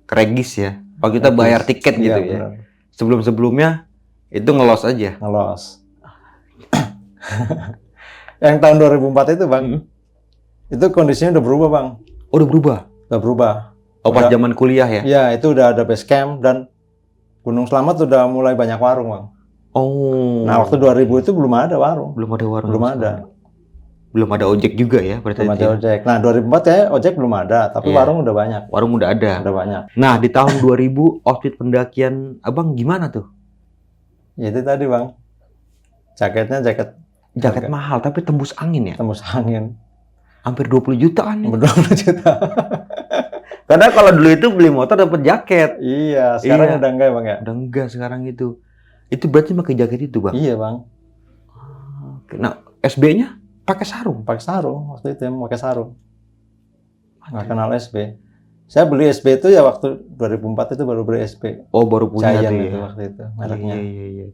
ke Regis ya? Kalau kita bayar tiket Iya, gitu ya? benar. Sebelum-sebelumnya itu ngelos aja? Ngelos. Yang tahun 2004 itu Bang, itu kondisinya udah berubah Bang. Oh, udah berubah? Udah berubah. Oh, pas Udah- zaman kuliah ya? Iya, itu udah ada base camp dan Gunung Slamet udah mulai banyak warung, Bang. Oh. Nah, waktu 2000 itu belum ada warung. belum ada warung. Belum sama ada. sekali. Belum ada ojek juga ya berarti Belum itu ada ya? ojek. Nah, 2004 ya ojek belum ada, tapi Iya. warung udah banyak. Warung udah ada. Udah banyak. Nah, di tahun 2000 outfit pendakian Abang gimana tuh? Ya, itu tadi, Bang. Jaketnya jaket Jaket Harga. mahal tapi tembus angin ya? tembus angin. Hampir 20 jutaan ya? 20 juta. Karena kalau dulu itu beli motor dapat jaket. Iya, sekarang Iya. udah enggak, Bang ya? Udah enggak sekarang itu. Itu berarti pakai jaket itu, Bang? Iya, Bang. Oke. Nah, SB-nya pakai sarung. Pakai sarung waktu itu, pakai sarung. Nggak kenal SB. Saya beli SB itu ya waktu 2004 itu baru beli SB. Oh, baru punya Giant tuh itu ya. waktu itu mereknya. Iya.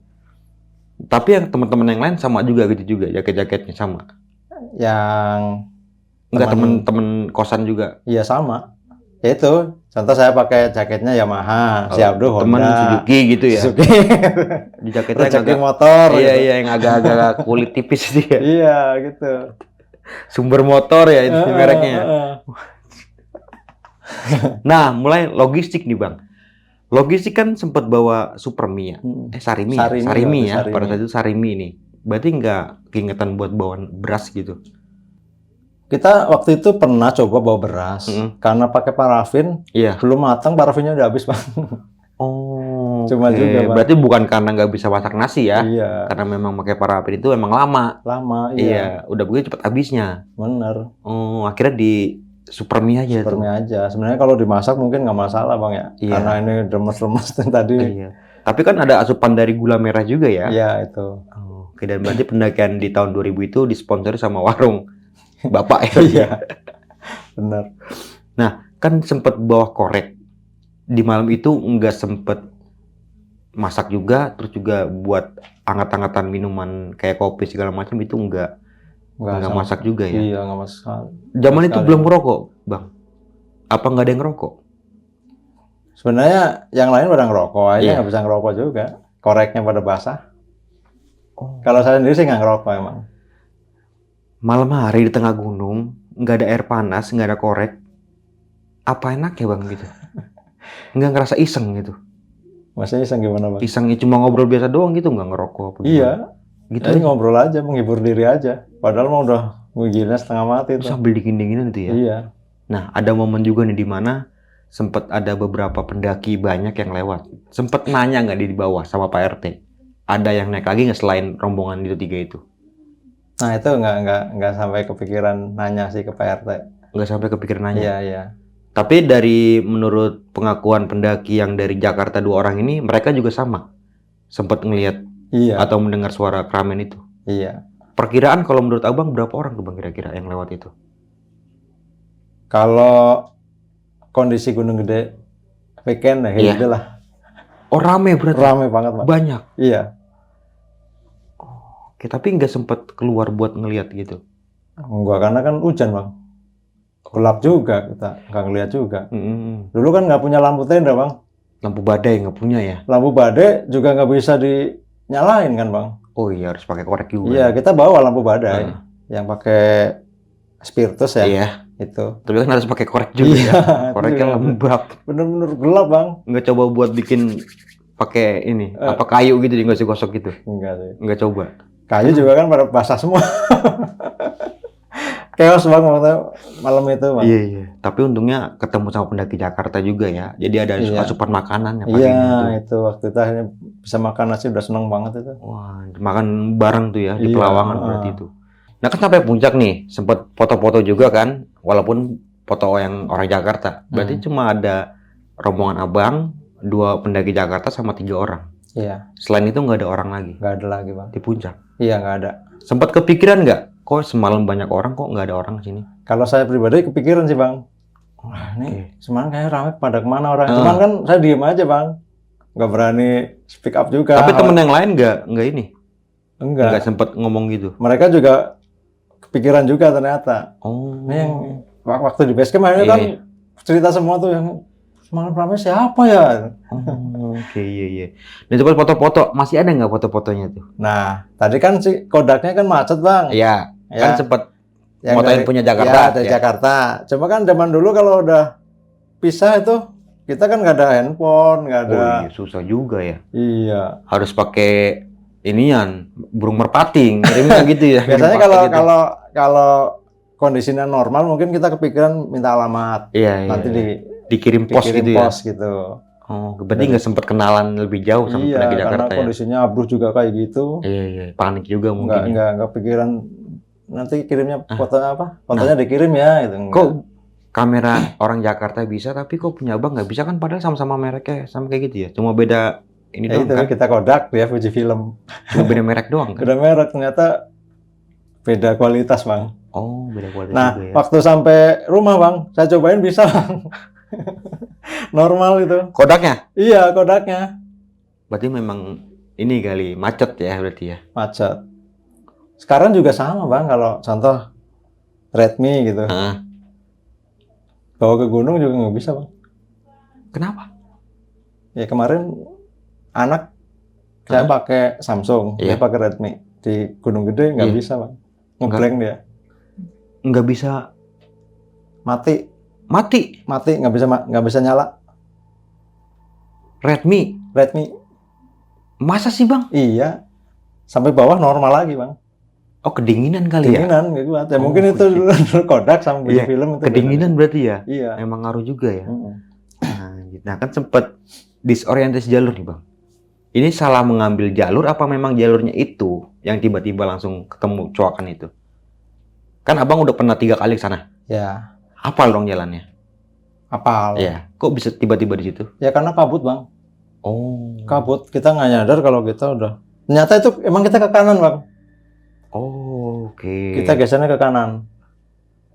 Tapi yang teman-teman yang lain sama juga gitu juga, jaket-jaketnya sama. Yang Enggak Teman- temen kosan juga. iya sama. Ya itu, contoh saya pakai jaketnya Yamaha, si Abdul Temen Honda, Suzuki gitu ya. Suzuki. Di jaketnya yang Rezeki agak motor. iya gitu. iya yang agak-agak kulit tipis itu ya. Iya, gitu. Sumber motor ya itu mereknya. Heeh. Nah, mulai logistik nih, Bang. Logistik kan sempat bawa Supermi ya. Sarimi ya? Sarimi, Sarimi ya. Sarimi. Pada saat itu Sarimi nih. Berarti nggak keingetan buat bawa beras gitu. Kita waktu itu pernah coba bawa beras, karena pakai parafin, Iya. belum matang parafinnya udah habis, Bang. Oh. Cuma oke. juga, Bang. Berarti bukan karena nggak bisa masak nasi ya. Iya, Karena memang pakai parafin itu emang lama. lama, Iya, udah begitu cepat habisnya. bener. Oh, akhirnya di Supermi aja tuh. Supermi aja. Sebenarnya kalau dimasak mungkin nggak masalah, Bang ya. Iya. Karena ini lemes-lemes tadi. Iya. Tapi kan ada asupan dari gula merah juga ya. Iya, itu. Oh, oke, dan berarti pendakian di tahun 2000 itu disponsori sama warung Bapak ya. Iya. Bener. Kan sempet bawa korek. Di malam itu nggak sempet masak juga, terus juga buat anget-angetan minuman kayak kopi segala macam itu nggak sama. masak juga ya. Iya, nggak masak. Zaman itu sekali. belum ngerokok, Bang. Apa nggak ada yang ngerokok? Sebenarnya yang lain pada ngerokok, aja Iya. nggak bisa ngerokok juga. Koreknya pada basah. Oh. Kalau saya sendiri sih nggak ngerokok emang. Malam hari di tengah gunung, nggak ada air panas, nggak ada korek. Apa enak ya, Bang, gitu? Nggak ngerasa iseng gitu. Masih iseng gimana, Bang? Iseng cuma ngobrol biasa doang gitu, nggak ngerokok apa gimana? Iya, Gitu jadi aja. ngobrol aja, menghibur diri aja. Padahal mau udah gila setengah mati Terus tuh. sambil dingin-dinginan itu ya. Iya. Nah, ada momen juga nih di mana sempat ada beberapa pendaki banyak yang lewat. Sempet nanya nggak di bawah sama Pak RT? Ada yang naik lagi nggak selain rombongan itu tiga itu? Nah itu nggak sampai kepikiran nanya sih ke Pak RT. Nggak sampai kepikiran nanya. Iya iya. Tapi dari menurut pengakuan pendaki yang dari Jakarta 2 orang ini, mereka juga sama. Sempat ngelihat Iya. atau mendengar suara keramaian itu. Iya. Perkiraan kalau menurut Abang berapa orang tuh, Bang, kira-kira yang lewat itu? Kalau kondisi Gunung Gede weekend ya kayak Iya. gitu lah. Oh, rame berarti. Rame banget, Pak. Banyak. Iya. Oke, tapi nggak sempat keluar buat ngelihat gitu. Enggak, karena kan hujan, Bang. Gelap juga kita, nggak ngeliat juga. Dulu kan nggak punya lampu tenda, Bang. Lampu badai nggak punya ya? Lampu badai juga nggak bisa dinyalain kan, Bang. Oh iya, harus pakai korek juga. Iya, kita bawa lampu badai Heeh. yang pakai spiritus ya, Iya, itu. tapi kan harus pakai korek juga ya. Itu Koreknya juga lembab. bener-bener gelap, Bang. Nggak coba buat bikin pakai ini, Eh. apa kayu gitu digosok-gosok gitu. Enggak sih. Nggak coba. Kayu juga kan pada basah semua. Chaos, Bang, waktu malam itu, Bang. Iya, iya. Tapi untungnya ketemu sama pendaki Jakarta juga ya. Jadi ada Iya. asupan makanan ya Iya, paginya tuh. itu waktu itu akhirnya bisa makan nasi udah seneng banget itu. Wah, makan bareng tuh ya di Iya, Pelawangan berarti itu. Nah kan sampai puncak nih, sempet foto-foto juga kan, walaupun foto yang orang Jakarta. Berarti cuma ada rombongan Abang, 2 pendaki Jakarta sama 3 orang. Iya, Selain itu nggak ada orang lagi nggak ada lagi, Bang. di puncak. Iya, nggak ada. Sempat kepikiran nggak? Kok semalam banyak orang, kok nggak ada orang sini? Kalau saya pribadi kepikiran sih, Bang. Wah, Oke. ini semalam kayak rame pada kemana orang. Cuman kan saya diem aja, Bang. Nggak berani speak up juga. Tapi temen yang lain nggak ini, Enggak. nggak sempet ngomong gitu. Mereka juga kepikiran juga ternyata. Oh. Nah, yang waktu di base camp akhirnya Iya, kan cerita semua tuh yang semalam rame siapa ya? Oh, oke, iya, iya. Dan coba foto-foto, masih ada nggak foto-fotonya tuh? Nah, tadi kan si Kodaknya kan macet, Bang. Iya, kan Ya, sempet yang motoin dari- punya Jakarta. Ya, dari ya. Jakarta. Cuma kan zaman dulu kalau udah pisah itu kita kan nggak ada handphone, nggak ada. Oh iya, susah juga ya. Iya. Harus pakai inian, burung merpati, ngirimnya gitu ya. Biasanya ngirim paket gitu. kalau kondisinya normal mungkin kita kepikiran minta alamat. Iya, Nanti iya. Dikirim pos dikirim gitu ya. pos gitu. Oh, berarti nggak sempet kenalan lebih jauh sama Iya, pendaki karena Jakarta ya? kondisinya abruk juga kayak gitu. Iya, iya. Panik juga mungkin ya. Nggak pikiran nanti kirimnya fotonya apa? Fotonya dikirim ya gitu. Kok kamera orang Jakarta bisa, tapi kok punya abang nggak bisa kan? Padahal sama-sama mereknya, sama kayak gitu ya. Cuma beda ini doang itu kan? kita Kodak, dia Fujifilm. Cuma beda merek doang kan? Beda merek, ternyata beda kualitas, Bang. Oh, beda kualitas Nah, juga ya. waktu sampai rumah, Bang, saya cobain bisa, Bang. Normal itu. Kodaknya? Iya, Kodaknya. Berarti memang ini kali, macet ya berarti ya? Macet. Sekarang juga sama, Bang, kalau contoh Redmi gitu. Heeh. Bawa ke gunung juga nggak bisa, Bang. Kenapa? Ya kemarin anak saya pakai Samsung, dia Iya. pakai Redmi. Di Gunung Gede nggak Iya. bisa, Bang. Ngeblank dia. Nggak bisa Mati, mati nggak bisa nyala. Redmi. Redmi. Masa sih bang? Iya. Sampai bawah normal lagi, Bang. Oh kedinginan kali ya? Kedinginan nggak kuat. Ya Oh, mungkin itu dulu Kodak sama Iya, film itu. Kedinginan berarti ya? Iya. Emang ngaruh juga ya? Mm-mm. Nah kan sempet disorientasi jalur nih bang. Ini salah mengambil jalur apa memang jalurnya itu yang tiba-tiba langsung ketemu coakan itu? Kan abang udah pernah 3 kali ke sana. Ya, Hafal dong jalannya? apal. Iya. Kok bisa tiba-tiba di situ? Ya karena kabut, Bang. Oh. Kabut. Kita nggak nyadar kalau kita udah. Ternyata itu emang kita ke kanan, Bang. Oh, oke. Kita gesernya ke kanan.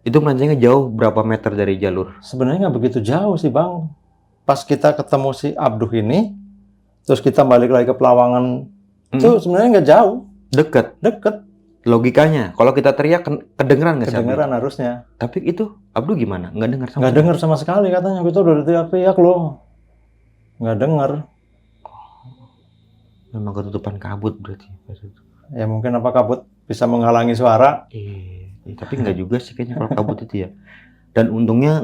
Itu melencengnya jauh berapa meter dari jalur? Sebenarnya nggak begitu jauh sih, Bang. Pas kita ketemu si Abduh ini, terus kita balik lagi ke Pelawangan, itu sebenarnya nggak jauh, Deket. deket, Logikanya, kalau kita teriak kedengeran nggak sih? Abdu? kedengeran harusnya. Tapi itu Abdu gimana? Nggak dengar sama Nggak dengar sama sekali katanya, kita udah teriak-teriak loh. Nggak dengar. Memang ketutupan kabut berarti. Ya mungkin apa kabut bisa menghalangi suara. Tapi nggak juga sih kayaknya kalau kabut itu ya. Dan untungnya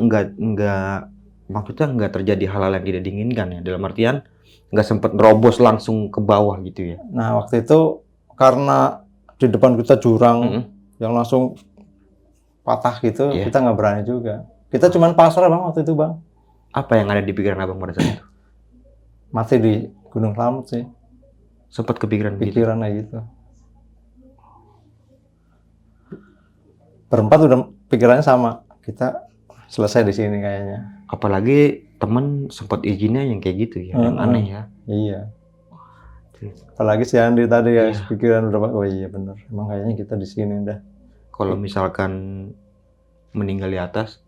maksudnya nggak terjadi hal-hal yang tidak diinginkan ya. Dalam artian nggak sempet nerobos langsung ke bawah gitu ya. Nah waktu itu karena di depan kita jurang yang langsung patah gitu, Iya. kita nggak berani juga. Kita cuman pasrah, Bang, waktu itu, Bang. Apa yang ada di pikiran abang pada saat itu? Mati di Gunung Slamet sih, Sempat kepikiran gitu. pikirannya gitu. Berempat udah pikirannya sama. Kita selesai di sini kayaknya. Apalagi temen sempat izinnya yang kayak gitu ya, yang aneh ya. Iya. Apalagi si Andi tadi ya, Iya. pikiran udah, oh iya bener. Emang kayaknya kita di sini dah. Kalau misalkan meninggal di atas,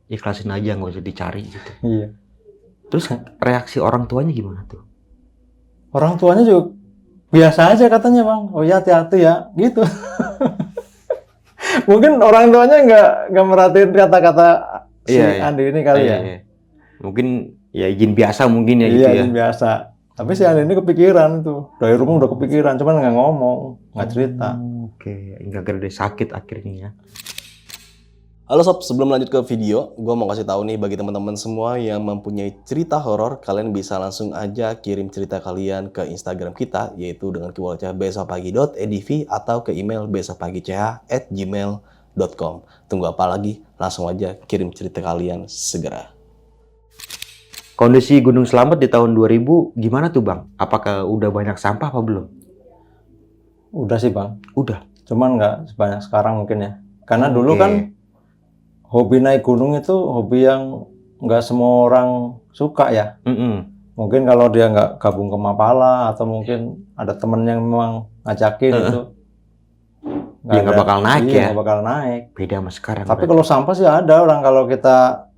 ikhlasin aja, nggak usah dicari gitu. Iya. Terus reaksi orang tuanya gimana tuh? Orang tuanya juga biasa aja katanya, Bang. Oh ya hati-hati ya, gitu. Mungkin orang tuanya nggak merhatiin kata-kata si Andi ini kali ya. Iya. Mungkin ya izin biasa mungkin ya Iya, gitu ya. izin biasa. Tapi si Andi ini kepikiran itu. Dari rumah udah kepikiran, cuman nggak ngomong, nggak cerita. Oke, nggak gara sakit akhirnya ya. Halo sob, sebelum lanjut ke video, gue mau kasih tahu nih bagi teman-teman semua yang mempunyai cerita horor, kalian bisa langsung aja kirim cerita kalian ke Instagram kita, yaitu dengan keywordnya besokpagi.edv atau ke email besokpagi.ch@gmail.com. Tunggu apa lagi? Langsung aja kirim cerita kalian segera. Kondisi Gunung Slamet di tahun 2000 gimana tuh Bang? Apakah udah banyak sampah apa belum? Udah sih, Bang. Udah. Cuman nggak sebanyak sekarang mungkin ya. Karena dulu Oke. kan hobi naik gunung itu hobi yang nggak semua orang suka ya. Mungkin kalau dia nggak gabung ke Mapala atau mungkin ada temen yang memang ngajakin itu. Ya nggak bakal naik ya. Nggak bakal naik. Beda sama sekarang. Tapi berarti. kalau sampah sih ada orang kalau kita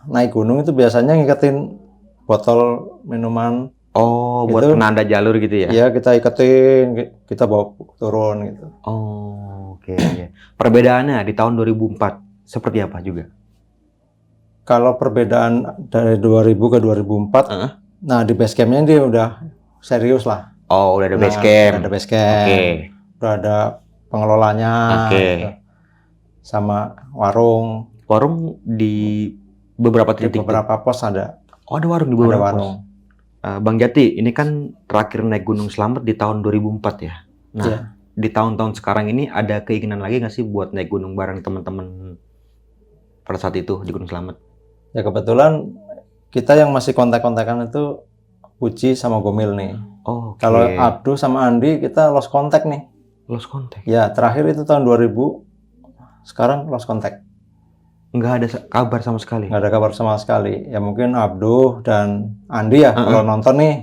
naik gunung itu biasanya ngiketin botol minuman. Oh, buat Itu- penanda jalur gitu ya? Ya kita iketin, kita bawa turun gitu. Oh, oke. Perbedaannya di tahun 2004 seperti apa juga? Kalau perbedaan dari 2000 ke 2004, nah di base camp-nya dia udah serius lah. Oh, udah ada base Nah, camp. udah ada base camp. Oke. Udah ada pengelolanya. Oke. gitu. Sama warung. Warung di Beberapa Di titik tuh. beberapa pos ada Oh, ada warung di ada beberapa pos. warung. Bang Jati, ini kan terakhir naik Gunung Slamet di tahun 2004 ya. Nah, Iya. di tahun-tahun sekarang ini ada keinginan lagi nggak sih buat naik gunung bareng teman-teman pada saat itu di Gunung Slamet? Ya kebetulan kita yang masih kontak-kontakan itu Puji sama Gomil nih. Oh, oke. Kalau Abdu sama Andi kita lost contact nih. Lost contact. Ya terakhir itu tahun 2000, sekarang lost contact. Nggak ada kabar sama sekali. Nggak ada kabar sama sekali. Ya mungkin Abdu dan Andi ya kalau nonton nih,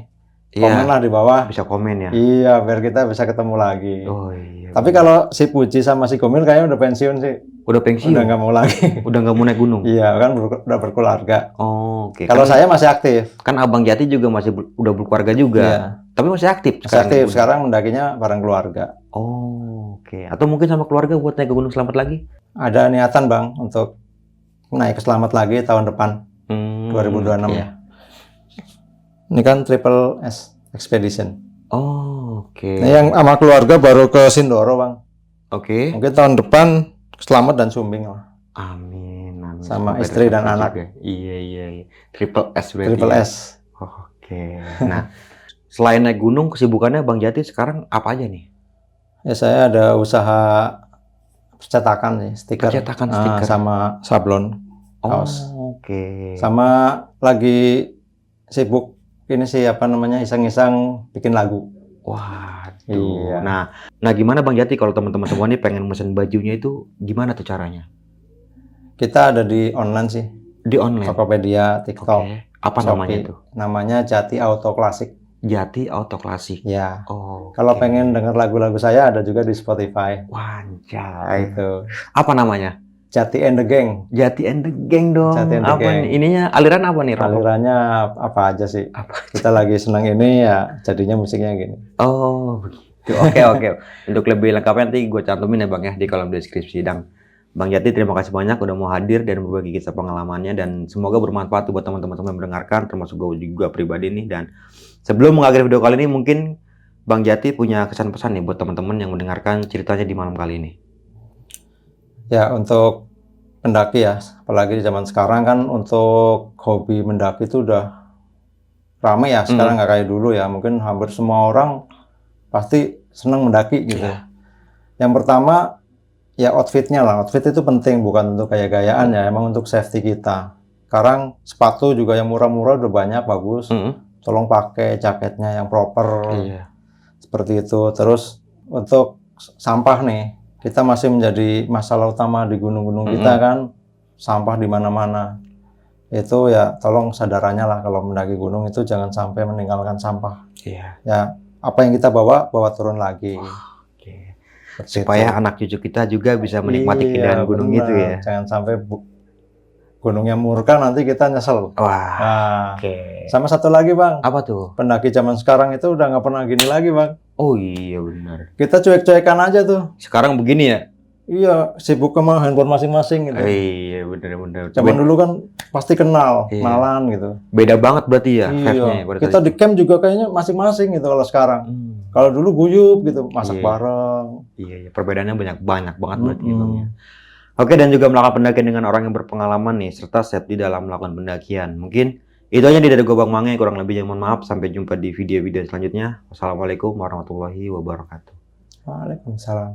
komen Iya, lah di bawah. bisa komen ya. Iya, biar kita bisa ketemu lagi. Oh iya. Tapi kalau si Puji sama si Gomil kayaknya udah pensiun sih. Udah pensiun. Udah nggak mau lagi. Udah nggak mau naik gunung. Iya, kan udah berkeluarga. Oh, oke. Kalau Kan- saya masih aktif. kan Abang Jati juga masih udah berkeluarga juga. Iya, Tapi masih aktif masih sekarang. aktif. naik gunung. Sekarang mendakinya bareng keluarga. Oh, oke. Atau mungkin sama keluarga buat naik ke Gunung Slamet lagi? Ada niatan Bang untuk naik ke Slamet lagi tahun depan, 2026. Iya. Ini kan Triple S Expedition. Oh, oke. Nah, yang sama keluarga baru ke Sindoro Bang. Oke. Mungkin tahun depan Slamet dan Sumbing lah. Amin, amin. Sama Semoga istri dan tercapai anak. juga. Iya, iya, iya. Triple S berarti. Triple ya? S. Oke. Nah, selain naik gunung, kesibukannya Bang Jati sekarang apa aja nih? Ya saya ada usaha percetakan sih, stiker. Percetakan stiker. Sama sablon. Kaos. Oh, oke. Sama lagi sibuk ini sih apa namanya iseng-iseng bikin lagu. Waduh. Iya. Nah, gimana Bang Jati kalau teman-teman semua nih pengen mesen bajunya itu gimana tuh caranya? Kita ada di online sih, Di online. Tokopedia, TikTok, Oke. Apa Shopee. namanya itu? Namanya Jati Auto Classic. Jati Auto Klasik. Ya. Oh. Kalau oke. pengen denger lagu-lagu saya ada juga di Spotify. Wanjay. Gitu. Apa namanya? Jati and the Gang. Jati and the Gang dong. Jati and the Apa Gang. nih? Ininya aliran apa nih? Rokok? Alirannya apa aja sih? Apa? Kita lagi senang ini ya jadinya musiknya gini. Oh, begitu. Oke, oke. Untuk lebih lengkapnya nanti gue cantumin ya Bang ya di kolom deskripsi. Dan Bang Jati terima kasih banyak udah mau hadir dan berbagi kisah pengalamannya dan semoga bermanfaat buat teman-teman yang mendengarkan termasuk gue juga pribadi nih. Dan sebelum mengakhiri video kali ini mungkin Bang Jati punya kesan-pesan nih buat teman-teman yang mendengarkan ceritanya di malam kali ini. Ya untuk pendaki ya, apalagi di zaman sekarang kan untuk hobi mendaki itu udah ramai ya. Sekarang nggak kayak dulu ya. Mungkin hampir semua orang pasti senang mendaki gitu. Iya. Yang pertama ya outfitnya lah. Outfit itu penting bukan untuk gaya-gayaan ya, emang untuk safety kita. Sekarang sepatu juga yang murah-murah udah banyak bagus. Tolong pakai jaketnya yang proper. Iya. Seperti itu. Terus untuk sampah nih, kita masih menjadi masalah utama di gunung-gunung kita kan, sampah di mana-mana. Itu ya tolong sadarannya lah kalau mendaki gunung itu jangan sampai meninggalkan sampah. Iya. Ya apa yang kita bawa turun lagi. Oke. Seperti Supaya itu. anak cucu kita juga bisa menikmati Iya, keindahan gunung benar. itu ya. Jangan sampai gunungnya murka nanti kita nyesel. Wah. Nah, Oke. sama satu lagi Bang, Apa tuh? pendaki zaman sekarang itu udah nggak pernah gini lagi Bang. Oh iya benar. Kita cuek-cuekan aja tuh. Sekarang begini ya? Iya, sibuk sama handphone masing-masing gitu. Iya benar-benar. Zaman dulu kan pasti kenal, Iya. kenalan gitu. Beda banget berarti ya vibe-nya Iya, pada kita saat di camp juga kayaknya masing-masing gitu kalau sekarang. itu. Kalau dulu guyup gitu, masak Iya. bareng. Iya, iya, perbedaannya banyak banget berarti ya, Bang ya. Oke, dan juga melakukan pendakian dengan orang yang berpengalaman nih, serta safety dalam melakukan pendakian. Mungkin itu aja dari gue Bang Mange, kurang lebihnya mohon maaf. Sampai jumpa di video-video selanjutnya. Wassalamualaikum warahmatullahi wabarakatuh. Waalaikumsalam.